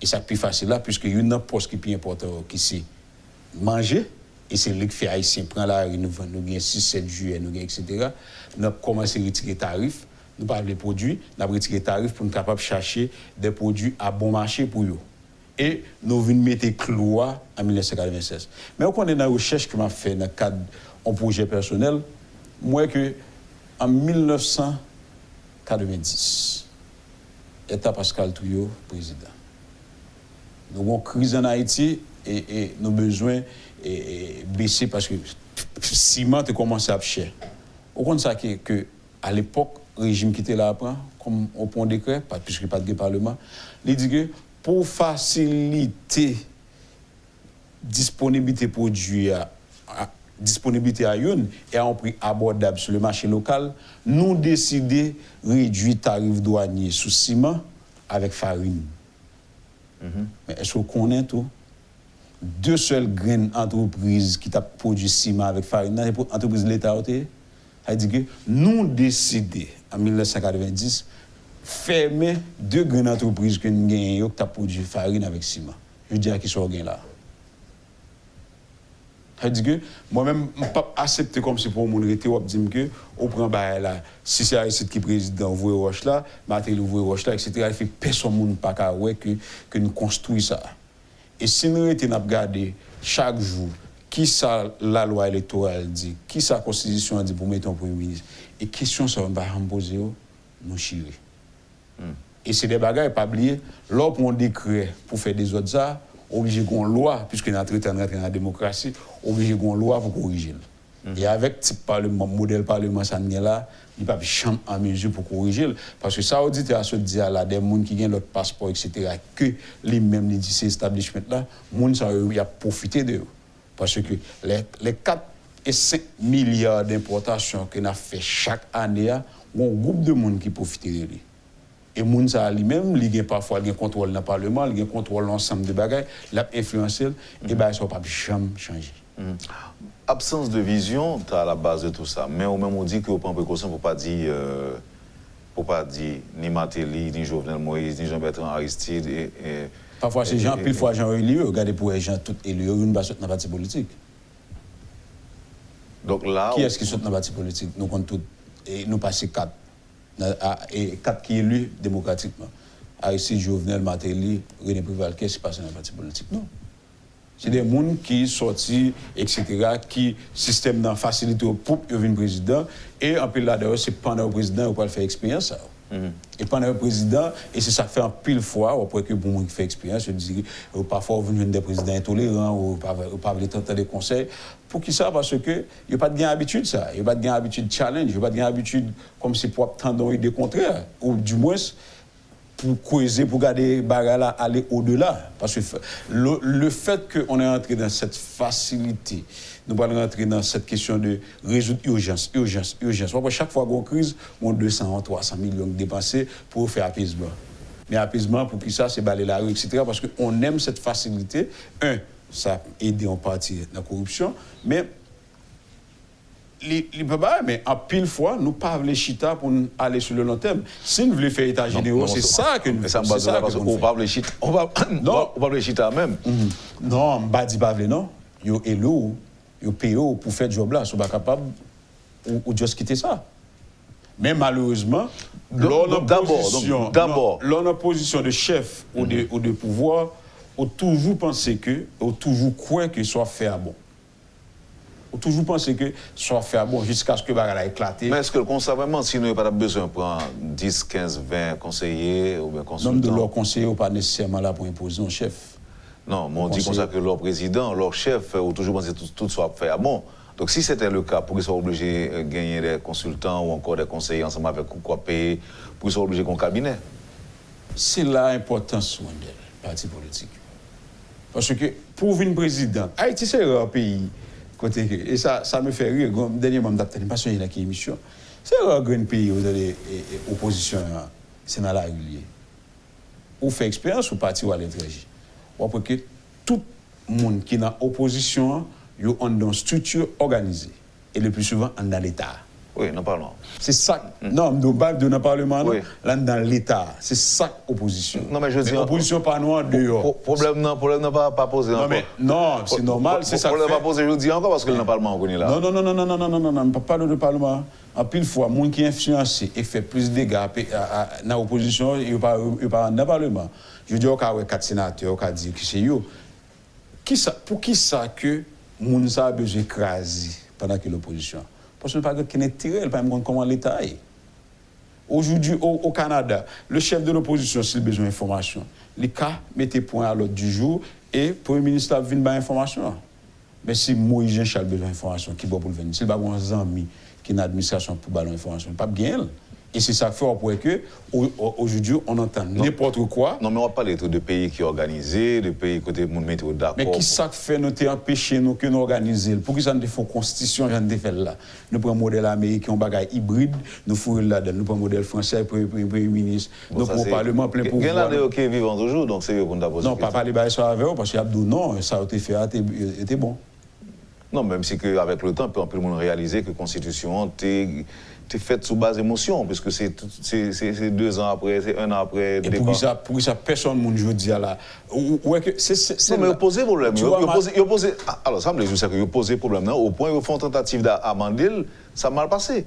Et ça plus facile là, puisque il y a une poste qui est plus important, qui c'est manger, et c'est ce qui fait Haïtien prend la rue, nous avons 6-7 juillet, nous etc. Nous avons commencé à retirer les tarifs, nous parlons des produits, nous avons retiré les tarifs pour nous capables de chercher des produits à bon marché pour eux. Et nous venons mettre clou en 1996. Mais on est dans la recherche que m'a fait dans le cadre d'un projet personnel, moi que en 1990, État Pascal Touyo, président. Nous avons une crise en Haïti et nous avons besoin de baisser parce que le ciment a commencé à cher. On compte ça que à l'époque, régime qui était là après, comme on prend un décret, puisqu'il n'y a pas de parlement, il dit que pour faciliter disponibilité produits disponibilité à une et à un prix abordable sur le marché local, nous décidons de réduire le tarif douanier sous ciment avec farine. Mais est-ce qu'on connaît tout? Deux seules grandes entreprises qui ont produit ciment avec farine, l'entreprise de l'État, ça dit que nous décidons en 1990 fermer deux grandes entreprises que nous avons qui ont produit farine avec ciment. Je dis à qui sont là. Ça dit que moi-même, je ne peux pas accepter comme si pour mon rété, on dit que on prend là, si c'est Aristide qui est président, vous roche là, Matéli vous roche là, etc. Il fait personne ne pas que nous construisons ça. Et si nous regardons chaque jour qui ça la loi électorale dit, qui ça la constitution dit pour mettre un premier ministre, et question ça on va poser, nous chirer. Et c'est des bagages pas oublier, là pour un décret pour faire des autres ça, obligé de loi, puisque nous sommes dans la démocratie, obligé de loi pour corriger. Et avec type parlement, modèle parlement, ça n'est là, il n'y a pas de chambre en mesure pour corriger. Parce que ça, auditeur, se dit à des gens qui ont leur passeport, etc., que les mêmes les ces établissements-là, les gens ont profité d'eux. Parce que les 4 et 5 milliards d'importations qu'on a fait chaque année, il y a un groupe de monde qui profite de lui. Et moun ça lui-même, il a parfois un contrôle dans le Parlement, il a contrôle l'ensemble des bagages, il a influencé, et bien ça ne va pas jamais changer. Absence de vision, tu as à la base de tout ça. Mais au même on dit qu'on prend précaution pour ne pas dire ni Matéli, ni Jovenel Moïse, ni Jean-Bertrand Aristide. Parfois, ces gens, pile fois, gens élus, regardez pour les gens, tous élus, ils ne sont pas dans le parti politique. Donc là. Qui est-ce qui sont dans le parti politique? Nous comptons tous, et nous passons 4. Et 4 qui élus démocratiquement. Aristide, Jovenel, Matéli, René Préval, qu'est-ce qui passe dans le parti politique? Non. C'est des gens qui sortent, etc., qui système dans facilité pour devenir président. Et en pile là-dedans, c'est pendant le président qu'on va faire expérience. Et pendant le président, et c'est ça fait en pile fois, après que bon qui fait expérience, je dis parfois on vient des présidents intolérants ou pas les tenter des conseils. Pour qui ça? Parce que il n'y a pas de gain habitude ça, il n'y a pas de gain habitude challenge, il n'y a pas de gain habitude comme si pour attendre des contraires, ou du moins pour creuser, pour garder Bagala aller au-delà. Parce que le fait qu'on est entré dans cette facilité, nous allons rentrer dans cette question de résoudre urgence. Après, chaque fois qu'on crise, on a 200, 300 millions dépensés pour faire apaisement. Mais apaisement, pour qui ça, c'est balayer la rue, etc. Parce qu'on aime cette facilité. Ça aide en partie dans la corruption, mais mais en pile fois, nous ne pouvons pas les chita pour aller sur le long terme. Si nous voulons faire état généraux, c'est ça que nous faisons. Mais ça, parce qu'on ne parle pas chita. On parle de chita même. Non, on ne dit pas non. Yo élo, yo PO pour faire job là, sont pas capable ou juste quitter ça. Mais malheureusement, d'abord, l'on position de chef ou de pouvoir, on toujours pensé que, on toujours croit que soit fait à bon. On toujours pensé que soit fait à bon jusqu'à ce que Bagala éclate. Mais est-ce que le conseil vraiment, si nous n'avons pas besoin de prendre 10, 15, 20 conseillers ou bien consultants? Nombre de leurs conseillers n'est pas nécessairement là pour imposer un chef. Non, mais on dit comme ça que leur président, leur chef, ont toujours pensé que tout soit fait à bon. Donc si c'était le cas, pour qu'ils soient obligés de gagner des consultants ou encore des conseillers ensemble avec quoi payer, pour qu'ils soient obligés qu'on cabinet. C'est là l'importance du parti politique. Parce que pour une présidente, Haïti c'est un pays. Et ça me fait rire. Dernièrement, je n'ai pas soigné la émission. C'est un grand pays où l'opposition, c'est dans la rue. Ou fait expérience ou parti ou à l'étranger. Parce que tout le monde qui est dans l'opposition, est dans une structure organisée. Et le plus souvent, dans l'État. Oui, dans le Parlement. C'est ça. Non, nous ne parlons pas dans le Parlement, oui. Là, dans l'État. C'est ça, opposition. Non, mais je dis. Opposition pas noire dehors. Problème n'a pas posé encore. Non, c'est normal, c'est ça. Problème n'a pas posé, je dis encore, parce que le Parlement, on connaît là. Non, on ne parle pas de Parlement. En pile fois, les gens qui influencent et font plus de dégâts dans l'opposition, ils ne parlent pas dans le Parlement. Je dis qu'il y a 4 sénateurs qui disent que c'est eux. Pour qui ça que les gens ont besoin d'écraser pendant que l'opposition? Parce que ne pas tiré, il pas comment l'État est. Aujourd'hui, au Canada, le chef de l'opposition, s'il a besoin d'informations, les cas mettez point à l'ordre du jour et le Premier ministre vient de l'information. Mais si Moïse Jean-Charles a besoin d'informations, qui va pour le venir? S'il n'a pas un ami qui a une administration pour avoir l'information, il n'y a pas de gain. Et c'est ça fait pour que aujourd'hui on entend n'importe quoi. Non, mais on parle de pays qui sont organisés, de pays côté monde mettre d'accord. Mais qui ça fait nous empêcher nous que nous organiser? Pour que ça ne fait constitution, j'en ai fait là. Nous prenons un modèle américain, un bagage hybride, nous faisons là-dedans. Nous prenons un modèle français, premier ministre, nous prenons le parlement plein pouvoir. Il y a là qui vivent toujours, donc c'est eux qu'on a posé. Non, pas parler de ça avec eux, parce qu'Abdou, non, ça a été fait, était bon. Non, même si avec le temps, on peut réaliser que la Constitution est faite sous base d'émotion, puisque c'est 2 ans après, c'est 1 an après. Et pour ça, personne ne me dit là. Non, mais opposé problème. Alors, ça me dit que vous posez problème, au point où ils font tentative d'amender, ça a mal passé.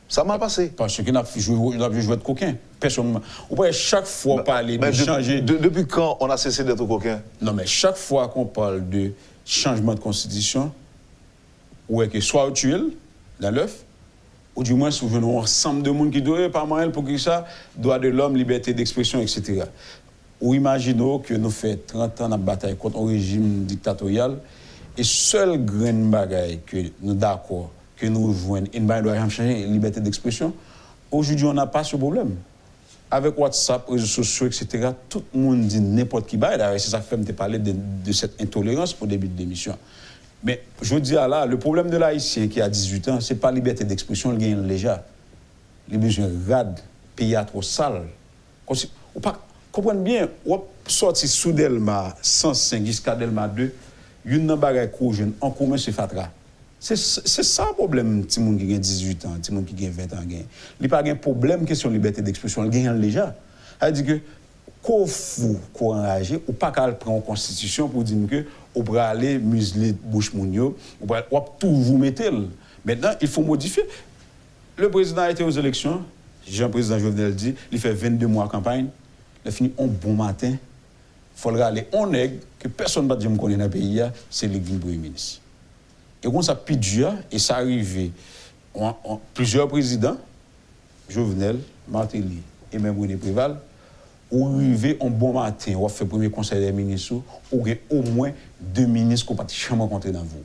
Ça a mal passé. Parce qu'il a joué de coquin. Personne. Ou pas chaque fois parler de changer. Depuis quand on a cessé d'être coquin? Non, mais chaque fois qu'on parle de changement de constitution, ou que soit tué dans l'œuf, ou du moins, nous avons un ensemble de monde qui doit pas mal pour que ça, droit de l'homme, liberté d'expression, etc. Ou imaginons que nous faisons 30 ans de bataille contre un régime dictatorial, et seul grain de bagaille que nous d'accord, que nous jouons, une bagaille doit changer, liberté d'expression, aujourd'hui, on n'a pas ce problème. Avec WhatsApp, réseaux sociaux, etc., tout le monde dit n'importe qui baille. D'ailleurs, c'est ça que je parler de cette intolérance au début de l'émission. Mais je dis là, le problème de l'haïtien qui a 18 ans, ce n'est pas la liberté d'expression, il gagne déjà. Les besoins rades, pays à trop sale. Vous comprenez bien, on sorti sous Delma 105 jusqu'à Delma 2, il y a une bagaille jeune, en commun c'est Fatra. C'est ça le problème, petit monde qui a 18 ans, petit monde qui a 20 ans. Il n'y a pas de problème question de liberté d'expression, il gagne déjà. C'est-à-dire que, qu'on fou, qu'on enragé, ou pas qu'elle prend en constitution pour dire que, on peut aller museler bouche mounio, on peut tout vous mettre. Maintenant, il faut modifier. Le président a été aux élections, Jean-Président Jovenel dit, il fait 22 mois de campagne, il a fini un bon matin, il faut aller, on est que personne ne va dire qu'on est dans le pays, c'est le Premier ministre. Et quand ça pidua, et ça arrivait, plusieurs présidents, Jovenel, Martelly et même René Préval, ont arrivé un bon matin, on a fait le premier conseil des ministres, on a au moins 2 ministres qui n'ont pas jamais rencontré dans vous.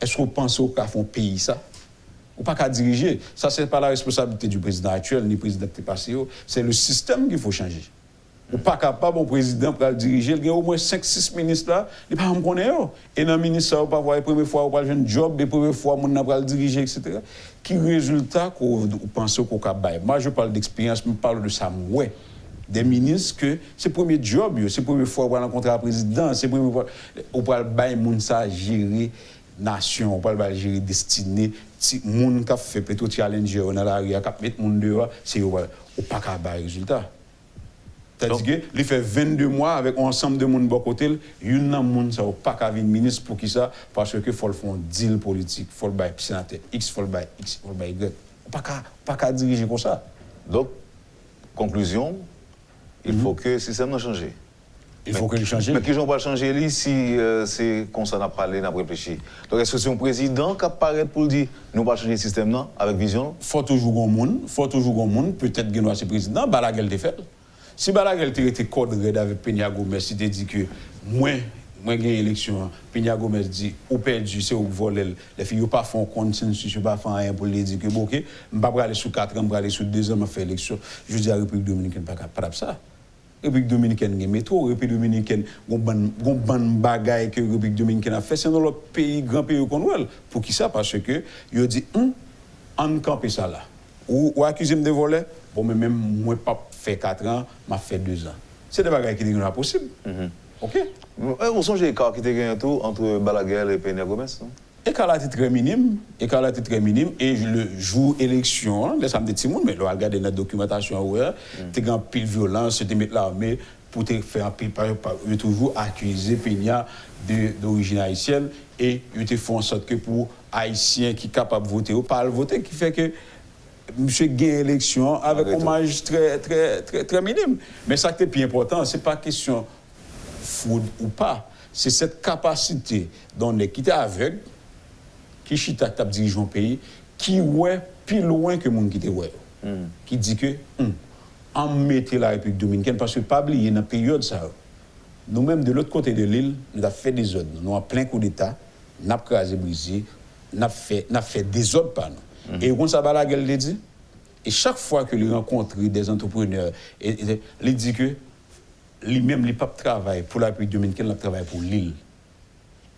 Est-ce qu'on pense qu'à font pays ça? Ou pas qu'à diriger? Ça, ce n'est pas la responsabilité du président actuel, ni du président qui est passé, c'est le système qu'il faut changer. Ou pas capable, un président pour le diriger, il y a au moins 5-6 ministres là, il n'y a pas de connaître. Et dans le ministère, on ne peut pas voir la première fois, on va faire un job, la première fois, on n'a pas le diriger, etc. Qui résultat qu'on pense qu'on peut faire? Moi, je parle d'expérience, je parle de ça, ouais. Des ministres que c'est le premier job, c'est la première fois qu'on va rencontrer le président, c'est la première fois qu'on va faire gérer nation, on va gérer destinée, si les gens qui fait plutôt challenge dans la rue, qui mettent les gens dehors, c'est pas capable de résultat. C'est-à-dire qu'il fait 22 mois avec un ensemble de monde de côté, il y a des gens qui n'ont pas qu'à venir ministre pour qui ça, parce qu'il faut faire un deal politique, il faut le bailler sénateur X, il faut le bailler X, il faut le bailler Y. Pas qu'à diriger comme ça. Donc, conclusion, il faut que le système change. Il faut que le change. Mais qui ne va pas changer si c'est comme ça n'a pas parlé, n'a pas réfléchi. Donc, est-ce que c'est un président qui apparaît pour dire nous pas changer le système non, avec vision? Il faut toujours un monde, peut-être que c'est président, Balaguer le fait. Si Balaguer était codé avec Peña Gomez, il te dit que moi j'ai élection, Peña Gomez dit ou perdu, c'est ou volé, les filles n'ont pas fait un consensus, n'ont pas fait rien pour lui dire que bon, ok, je ne vais pas aller sous 4 ans, je vais aller sous 2 ans, je faire l'élection. Je dis à la République dominicaine, pas capable ça. La République dominicaine, il y a métro, la République dominicaine, il y a un bon bagage que la République dominicaine a fait, c'est dans le pays, grand pays qu'on voit. Pour qui ça? Parce que, il dit, on campe ça là. Ou accusé de voler, bon, mais même moi, pas fait 4 ans, m'a fait 2 ans. C'est des bagages qui sont possibles. OK? Vous songez l'écart qui était gagné tout entre Balaguer et Peña Gomez? L'écart était très minime. Et le jour élection, laisse me dire, mais là, regardez notre documentation, tu as pile violence, tu mets l'armée pour te faire un pile, toujours accuser Peña d'origine haïtienne et ils te font en sorte que pour Haïtiens qui sont capables de voter ou pas le voter, qui fait que monsieur gagne l'élection avec un hommage très minime. Mais ça qui est plus important, ce n'est pas question fraude ou pas. C'est cette capacité d'un qui était aveugle, qui chita tap dirigeant pays, qui est plus loin que mon qui était ouais. Qui dit que en mettait la République dominicaine parce que pas oublier dans la période ça. Nous-mêmes de l'autre côté de l'île, nous avons fait des ordres, nous avons plein coup d'état, nous avons crasé brisé, n'a fait des autres pas nous. Et on ça la gueule dit et chaque fois que il rencontre des entrepreneurs il dit que lui-même il pas travaille pour la République dominicaine, il travaille pour l'île.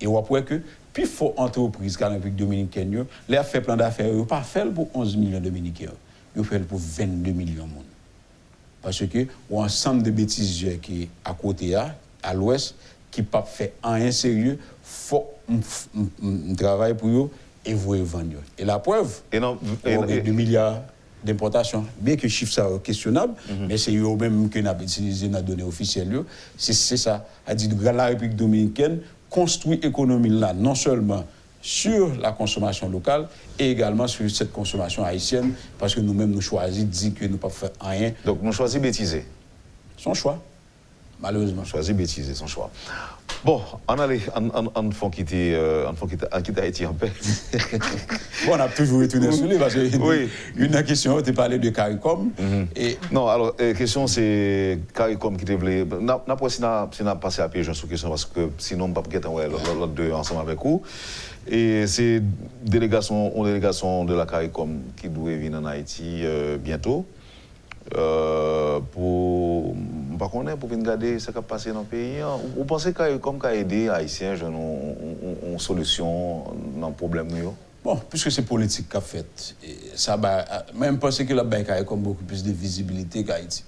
Et on voit que plus fort entreprise qu'à la République dominicaine, les fait plan d'affaires, ils pas fait pour 11 millions de dominicains, ils fait pour 22 millions de monde. Parce que un ensemble de bêtises qui à côté à l'ouest qui pas fait rien sérieux, faut travailler pour eux et vous vendre. Et la preuve, et 2 milliards d'importation. Bien que le chiffre soit questionnable, mais c'est eux-mêmes qui ont utilisé dans les données officielles. C'est ça. A dit que la République dominicaine construit l'économie là, non seulement sur la consommation locale, et également sur cette consommation haïtienne, parce que nous-mêmes nous choisissons de dire que nous ne pouvons pas faire rien. Donc nous choisissons bêtiser. Son choix, malheureusement. Choisir bêtiser, son choix. Bon, on faut quitter Haïti en paix. Bon, on a toujours retourné sur lui parce que oui. Une question, tu parlais de CARICOM. Non, alors, la question c'est CARICOM qui te voulait. Si on a passé à pied, j'en suis question parce que sinon, on ne peut pas get l'autre deux ensemble avec vous. Et c'est une délégation de la CARICOM qui doit venir en Haïti bientôt. Pour venir regarder ce qui a passé dans le pays. Vous pensez que comme qu'a aidé les Haïtiens une solution dans le problème? Bon, puisque c'est politique qu'a fait, ça va même penser que la BAC a comme beaucoup plus de visibilité qu'Haïti.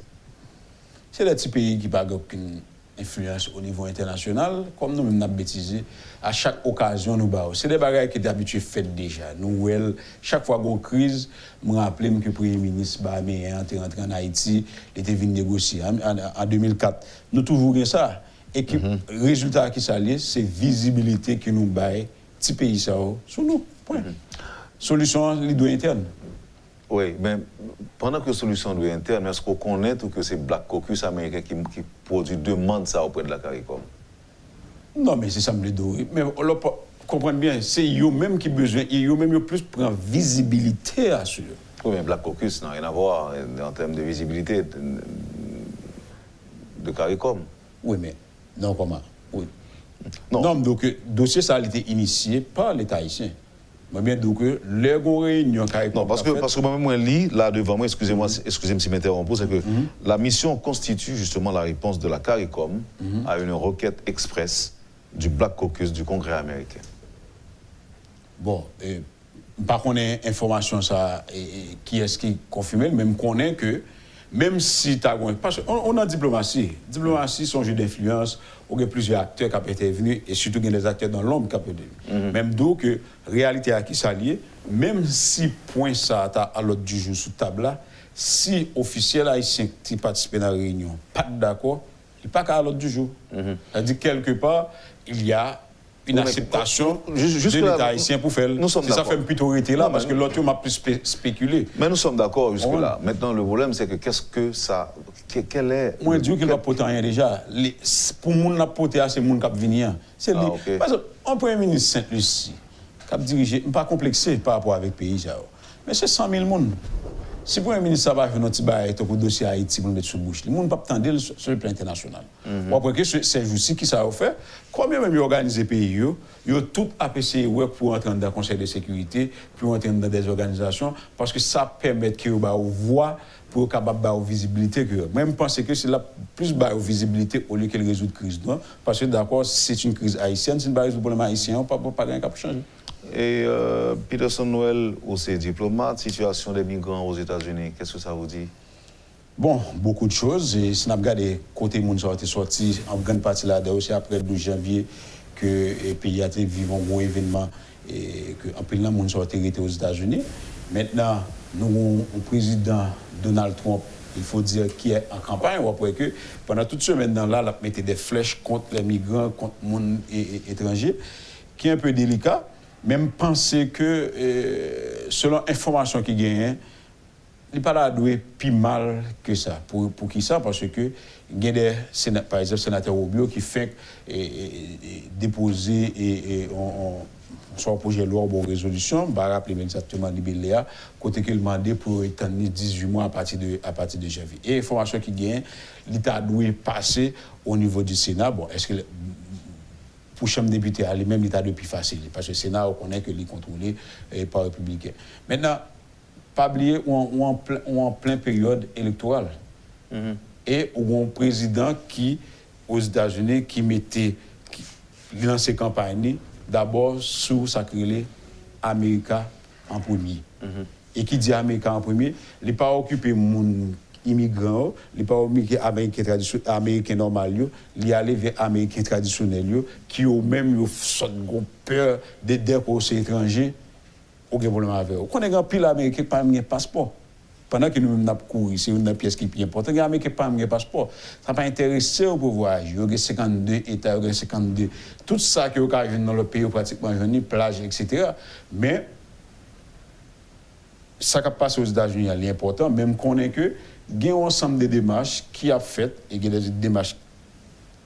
C'est le petit pays qui n'a aucune influence au niveau international, comme nous-mêmes avons bêtisé, à chaque occasion nous battons. C'est des bagages qui d'habitude fait déjà. Nous, chaque fois qu'il y a une crise, je me rappelle que le Premier ministre Baméen est rentré en Haïti, il était venu négocier en 2004. Nous toujours ça. Et le résultat qui s'allie, c'est la visibilité que nous baillons, petit pays ça, sur nous. Point. Solution, l'idée interne. Oui, mais pendant que la solution doit être interne, est-ce qu'on connaît tout que c'est Black Caucus américain qui produit demande ça auprès de la CARICOM? Non, mais c'est ça me le dit. Mais comprenez bien, c'est eux-mêmes qui ont besoin, eux-mêmes plus prendre visibilité à ce. Oui, mais Black Caucus n'a rien à voir en termes de visibilité de CARICOM. Oui, mais non, comment? Oui. Non, donc le dossier ça a été initié par l'État haïtien. Mais bien donc les réunions CARICOM. Non, parce que moi lis là devant moi, excusez-moi si je m'interromps, c'est que la mission constitue justement la réponse de la CARICOM à une requête express du Black Caucus du Congrès américain. Bon, par contre, information ça qui est-ce qui confirme, même qu'on est que même si tu as... Parce qu'on a diplomatie. Diplomatie, c'est un jeu d'influence. Il y a plusieurs acteurs qui ont été venus, et surtout il y a des acteurs dans l'ombre qui ont été venus. Même donc, réalité à qui s'allie, même si point ça à l'ordre du jour sous table là, si officiel haïtien qui participe à la réunion pas d'accord, il n'est pas qu'à l'ordre du jour. C'est-à-dire quelque part, il y a une acceptation de l'État haïtien pour faire. Ça fait plutôt arrêter là, parce que l'autre m'a plus spéculé. Mais nous sommes d'accord jusque-là. Maintenant, le problème, c'est que qu'est-ce que ça... Quel est... Moi, je dis qu'il n'a pas rien déjà. Pour le monde qui a porté, c'est le monde qui a venu. C'est lui. Parce qu'un Premier ministre Saint-Lucie, qui a dirigé, pas complexé par rapport avec le pays, mais c'est 100 000 personnes. Si le Premier ministre va faire notre bail pour le dossier Haïti pour le mettre sous bouche, le monde ne peut pas attendre sur le plan international. Après que c'est juste qui ça a fait, combien même organisé le pays, ils ont tout apprécié pour entrer dans le Conseil de sécurité, pour entrer dans des organisations, parce que ça permet qu'ils aient une voix pour être capable d'avoir une visibilité. Même penser que c'est la plus de visibilité au lieu qu'elle résout la crise. Parce que d'accord, c'est une crise haïtienne, c'est une résoudre le problème haïtien, on ne peut pas rien changer. Et Peterson Noël, aussi diplomate, situation des migrants aux États-Unis, qu'est-ce que ça vous dit? Bon, beaucoup de choses. Et si on regarde côté monde sorti en grande partie là, aussi après le 12 janvier, que le pays a vécu un gros événement et que en plein monde sorti aux États-Unis. Maintenant, nous avons un président Donald Trump, il faut dire, qui est en campagne, après que pendant toute semaine là, il a mis des flèches contre les migrants, contre le monde étranger, qui est un peu délicat. Même penser que, selon l'information qu'il gagne, il n'est pas là doué plus mal que ça. Pour qui ça? Parce que il y a des, par exemple, sénateur Rubio qui fait déposer son projet de loi ou résolution, bah rappeler exactement Libéléa, côté qu'il demandé pour étendre 18 mois à partir de janvier. Et l'information qu'il gagne, l'État doit passer au niveau du Sénat. Bon, est-ce que pour chambre député, même l'État depuis facile. Parce que le Sénat, on connaît que les contrôlés par les républicains. Maintenant, pas oublier, on en plein période électorale. Et on a un président qui, aux États-Unis, qui lançait campagne d'abord sous sa créée América en premier. Et qui dit América en premier, il n'est pas occupé mon immigrant, il n'est pas occupé américain normal, il est allé vers américain traditionnel, qui ont même peur de dire que c'est étranger, aucun problème avec eux. On connaît un pile américain qui n'a pas de passeport. Pendant que nous avons couru, c'est une pièce qui est importante. Les Américains n'ont pas de passeport. Ça n'a pas intéressé au pouvoir. Il y a 52 États, il y a 52. Tout ça qui est dans le pays, pratiquement, plage, etc. Mais, ça qui passe aux États-Unis est important, même qu'on est que, il y a un ensemble de démarches qui a fait, et il y a des démarches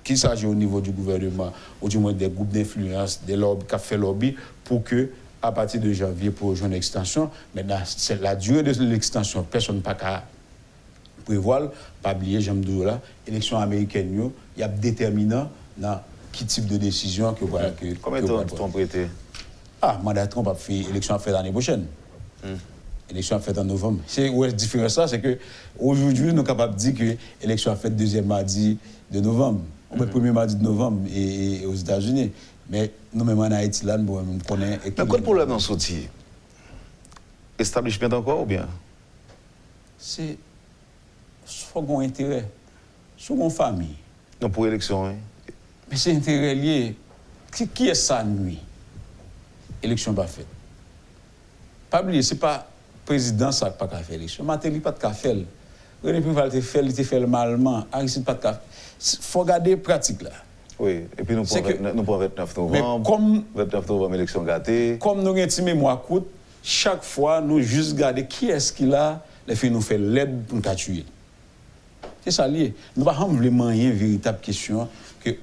qui s'agissent au niveau du gouvernement, ou du moins des groupes d'influence, des lobbies, qui ont fait lobby, pour que, à partir de janvier, pour rejoindre l'extension, maintenant, c'est la durée de l'extension, personne n'a pas qu'à prévoir, pas oublier, j'aime dire là, l'élection américaine, il y a déterminant dans quel type de décision que voilà. Combien de temps t'ont prêté? Mandat Trump a fait élection à faire l'année prochaine. Élection à fait en novembre. Où est la différence ça, c'est qu'aujourd'hui, nous sommes capables de dire que l'élection a fait deuxième mardi de novembre, ou le premier mardi de novembre et aux États-Unis. Mais nous-mêmes en Haïti, là, nous connaissons. Mais quel problème dans ce sortie? Establishment encore ou bien? C'est soit un intérêt, soit une famille. Non, pour l'élection, hein? Mais c'est intérêt lié. Qui est ça, nuit? Élection pas faite. Pas oublier, ce n'est pas le président qui n'a pas fait l'élection. Matéli n'a pas fait. René Préval a fait, il a fait le malement. Aristide n'a pas fait. Il faut regarder la pratique là. Oui, et puis nous prenons 29 novembre, 29 novembre, élection gâtée. Comme nous avons une mémoire courte, chaque fois, nous juste regarder qui est-ce qui a, les filles nous fait l'aide pour nous tuer. C'est ça lié. Nous n'avons pas vraiment une véritable question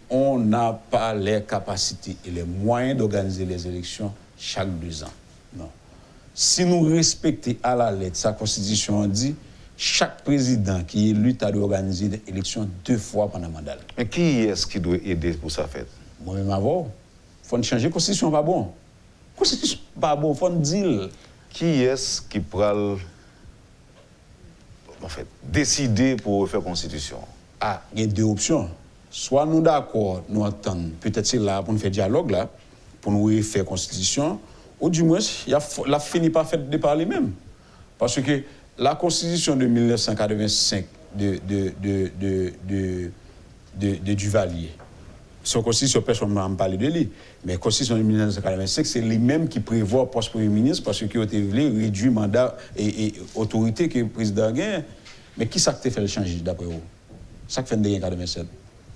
qu'on n'a pas les capacités et les moyens d'organiser les élections chaque 2 ans. Non. Si nous respectons à la lettre sa constitution, on dit chaque président qui est élu doit organiser des élections 2 fois pendant le mandat. Mais qui est-ce qui doit aider pour ça faire? Moi-même avant. Il faut changer la constitution, pas bon. La constitution, pas bon, il faut dire. Qui est-ce qui pourra décider pour refaire la constitution? Il y a 2 options. Soit nous d'accord, nous entendons, peut-être c'est là pour nous faire dialogue, là, pour nous refaire la constitution, ou du moins, il a fini par faire de parler même. Parce que la constitution de 1985 de Duvalier, son constitution, personne ne m'a parlé de lui, mais la constitution de 1985, c'est lui-même qui prévoit le poste Premier ministre parce qu'il a réduit le mandat et autorité que le président a gagné. Mais qui ça qui fait le changer d'après vous? Ça qui fait de 1987.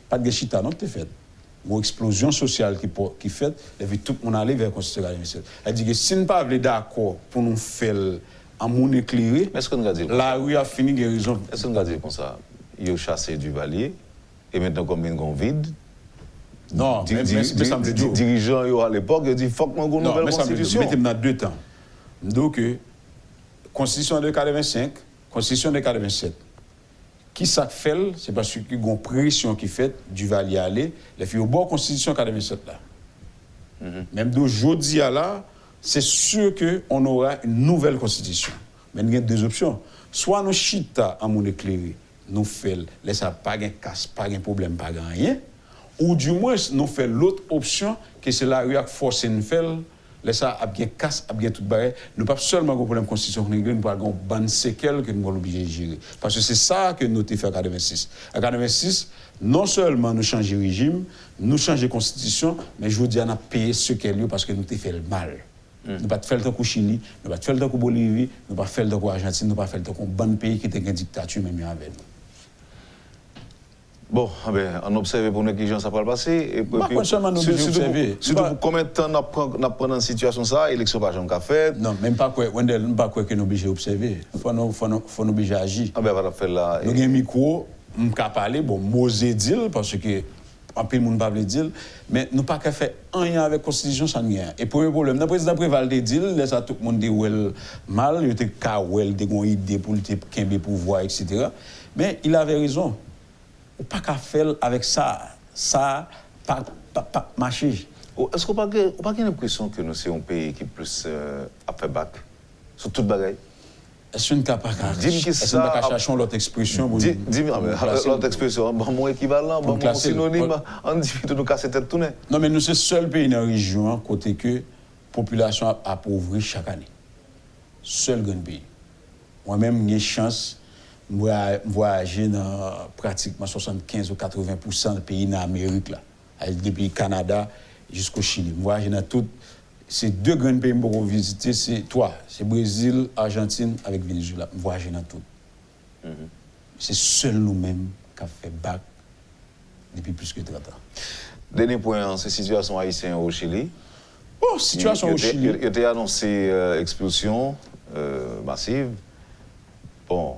Pas de chita, non, tu fait. Une explosion sociale qui fait, et puis tout le monde allait vers la constitution de 1987. Elle dit que si nous ne sommes pas d'accord pour nous faire en monde éclairé, la rue a fini guérison. Est-ce qu'on va dire comme ça? Il a chassé Duvalier, et maintenant, comme il y a un vide, non, mais dirigeant à l'époque, il dit faut que nous ayons une nouvelle constitution. Mettez-moi 2 temps. Donc, constitution de 85, constitution de 87. Qui ça fait? C'est parce qu'il y a une pression qui fait Duvalier aller. Il fait une bonne constitution 87 là. Même d'aujourd'hui à là, c'est sûr qu'on aura une nouvelle constitution. Mais il y a 2 options. Soit nous chita en monde éclairé, nous faisons, laissons pas de casse, pas de problème, pas de rien. Ou du moins, nous faisons l'autre option, que c'est la rue à forcer nous faire, laissons à bien casse, à bien tout barré. Nous pas seulement un problème constitution, nous avons une bonne séquelle que nous sommes obligés de gérer. Parce que c'est ça que nous avons fait en 86. En 86, non seulement nous changeons le régime, nous changeons la constitution, mais je vous dis, on a payé ce qu'elle est parce que nous avons fait le mal. Nous n'avons pas fait le temps au Chili, nous n'avons pas fait le temps au Bolivie, nous n'avons pas fait le temps au Argentine, nous n'avons pas fait le temps au bon pays qui était une dictature, même avec nous. Bon, on observe pour nous qui ça va le passer. Et puis, surtout pour combien de temps nous prenons dans une situation ça, l'élection pas jamais fait. Non, même pas quoi, Wendell, pas quoi que nous obligés d'observer. Il faut nous obliger à agir. On va faire là. Nous avons un micro, nous pouvons parler, bon, Mosé dit, parce que en peu de monde ne peut pas dire, mais nous pas qu'à faire rien avec la constitution sans rien. Et pour le problème, le président Préval de dire, laisse tout le monde dire mal, il était kawel, des idées pour le pouvoir, etc. Mais il avait raison. Ou pas qu'à faire avec ça, pas pas marcher. Est-ce qu'on n'a pas l'impression que nous sommes un pays qui plus a fait bac sur toute bagaille? Est-ce qu'on n'a pas cherché l'autre expression? Dis-moi, l'autre expression, mon équivalent, mon synonyme, on dit que nous casser tête tournée. Non, mais nous sommes le seul pays dans la région côté que la population appauvrie chaque année. Seul grand pays. Moi-même, j'ai chance de voyager dans pratiquement 75 ou 80% des pays dans l'Amérique, depuis le Canada jusqu'au Chili. Je voyage dans tout. C'est deux grands pays que je vais visiter, c'est Brésil, Argentine avec Venezuela. Je voyage dans tout. C'est seul nous-mêmes qui avons fait bac depuis plus que 30 ans. Dernier point, c'est la situation haïtienne au Chili. Oh, situation au Chili. Il a annoncé expulsion massive. Bon,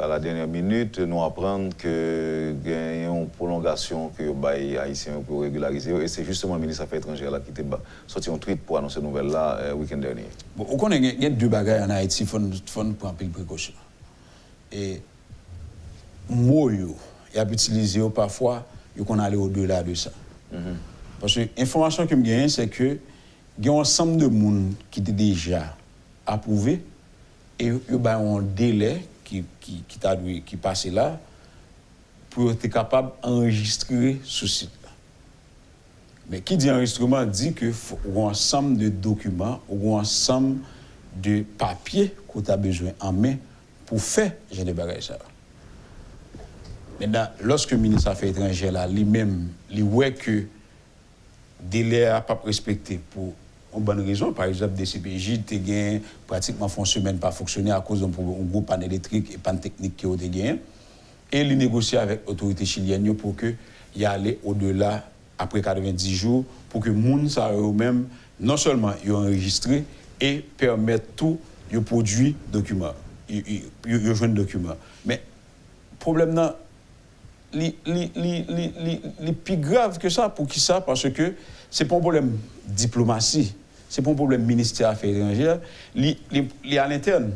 à la dernière minute, nous apprenons que il y a une prolongation que les Haïtiens pour régulariser. Et c'est justement le ministre des Affaires étrangères qui a sorti un tweet pour annoncer cette nouvelle-là le week-end dernier. Bon, on connaît il y a deux bagages en Haïti, il faut prendre une précaution. Et mots, il y a utilisé parfois, il faut qu'on aille au-delà de ça. Parce que l'information que je gagne, c'est que il y a un ensemble de monde qui était déjà approuvé et il y a un délai qui passait là pour être capable d'enregistrer ce site-là. Mais qui dit enregistrement dit que faut un ensemble de documents ou un ensemble de papiers que tu as besoin en main pour faire des bagages. Maintenant, lorsque le ministre des Affaires étrangères là, lui-même, il voit que le délai n'a pas respecté pour une bonne raison, par exemple, des CPJ, pratiquement une semaine pas fonctionné à cause d'un gros panneau électrique et panne technique qui ont été gagnés. Et il négocie avec l'autorité chilienne pour qu'il y aille au-delà, après 90 jours, pour que les gens eux-mêmes, non seulement ils enregistré et permettent tout, ils produisent documents, ils jouent documents. Mais le problème, les plus grave que ça, pour qui ça? Parce que ce n'est pas un problème de diplomatie, ce n'est pas un problème ministère des Affaires étrangères, il à l'interne.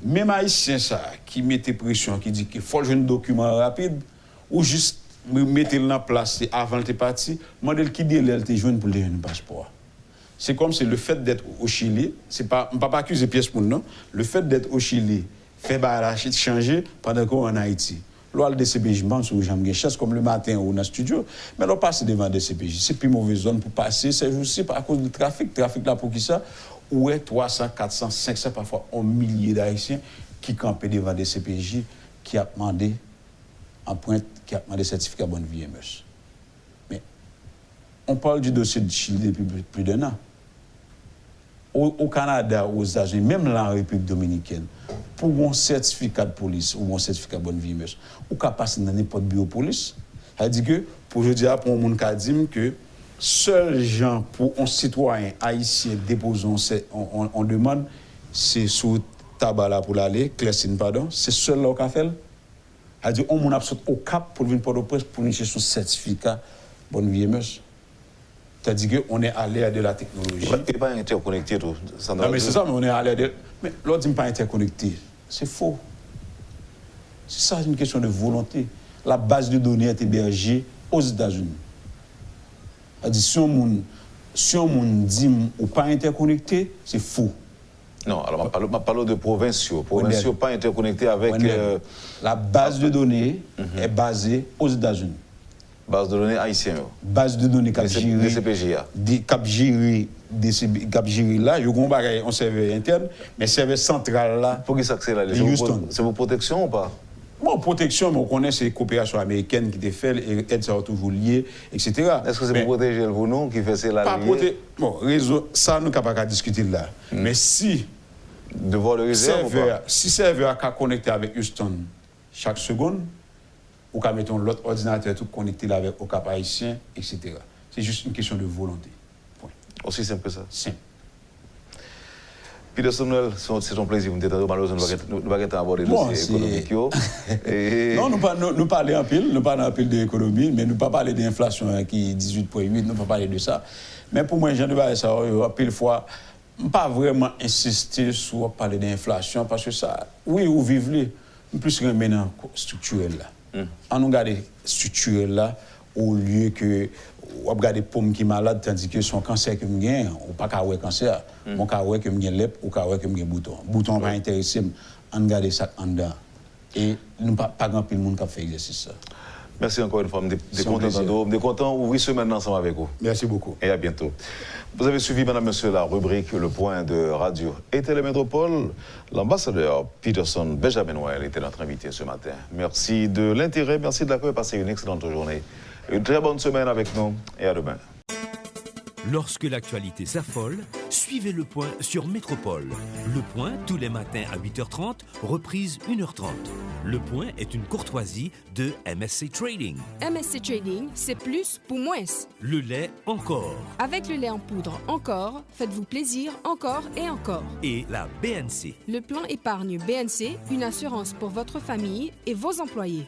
Même Haïtien ça, qui mettait pression, qui dit qu'il faut jouer un document rapide, ou juste mettre en place avant de partir, modèle qui dit qu'il te joindre pour le passeport. C'est comme si le fait d'être au Chili, c'est pas, je ne peux pas accuser pièce pour nous, le fait d'être au Chili fait changer pendant qu'on est en Haïti. L'OAL DCPJ, je suis chasse comme le matin ou dans le studio, mais on passe devant DCPJ. C'est plus mauvaise zone pour passer, c'est aussi à cause du trafic. Trafic là pour qui ça? Où est 300, 400, 500, parfois un millier d'Haïtiens qui campent devant DCPJ, qui a demandé en pointe, qui a demandé certificat bonne vie et mœurs. Mais on parle du dossier de Chili depuis plus d'un an. Au Canada, aux États-Unis, même dans la République dominicaine, pour un certificat de police ou un certificat de bonne vie, ou qu'à passer dans n'importe bureau de police, ça dit que, pour je dire, pour un monde qui dit que seuls gens pour un citoyen haïtien déposant on demande, c'est sous tabac là pour l'aller, Clessine, pardon, c'est seul là qu'on fait. Ça dit, on a au cap pour venir Port-au-Prince pour chercher son certificat de bonne vie, c'est-à-dire qu'on est à l'ère de la technologie. Il n'est pas interconnecté tout. Non, mais c'est ça, mais on est à l'ère de... Mais l'autre dit pas interconnecté. C'est faux. C'est ça, une question de volonté. La base de données est hébergée aux États-Unis. C'est-à-dire, si on dit ou pas interconnecté, c'est faux. Non, alors je parle de provinciaux. Provinciaux pas interconnectés avec... La base de données est basée aux États-Unis. Base de données haïtienne. Base de données DCPJ. là, je comprends un serveur interne, mais serveur central là. Pour qui ça c'est là? C'est pour protection ou pas? Bon, protection, mais on connaît ces coopérations américaines qui étaient faites et elles sont toujours liées, etc. Est-ce que c'est pour protéger vous non qui fait cela? Pas protéger. Bon, réseau, ça nous ne pouvons pas discuter là. Mais si devoir de réserve si serveur a connecté avec Houston chaque seconde, ou qu'à mettre l'autre ordinateur tout connecté là avec au cap haïtien, etc. C'est juste une question de volonté. Point. Aussi simple que ça? Simple. Peter Samuel, c'est un plaisir de vous malheureusement nous ne pas aborder le dossier économique. Non, nous parlons en pile de l'économie, mais nous ne parlons pas d'inflation qui est 18,8, nous ne parlons pas de ça. Mais pour moi, je ne vais pas ça, pile fois, je ne pas vraiment insister sur parler d'inflation, parce que ça, oui, ou vivez, plus maintenant structurel là. On nous garde structurel là, au lieu que on regarde des pommes qui sont malades, tandis que son cancer que je gagne, ou pas qu'à avoir cancer, mon cas ouais que je gagne lèpre ou qu'à avoir que je gagne bouton. Bouton va intéresser, on garde ça en dedans. Et nous pas grand pile monde qui fait exercice ça. Merci encore une fois, je suis content d'ouvrir ce maintenant ensemble avec vous. Merci beaucoup. Et à bientôt. Vous avez suivi, mesdames, messieurs, la rubrique Le Point de Radio et Télémétropole. L'ambassadeur Peterson Benjamin Well était notre invité ce matin. Merci de l'intérêt, merci de l'accueil. Passez une excellente journée. Une très bonne semaine avec nous et à demain. Lorsque l'actualité s'affole, suivez Le Point sur Métropole. Le Point, tous les matins à 8h30, reprise 1h30. Le Point est une courtoisie de MSC Trading. MSC Trading, c'est plus pour moins. Le lait encore. Avec le lait en poudre encore, faites-vous plaisir encore et encore. Et la BNC. Le plan épargne BNC, une assurance pour votre famille et vos employés.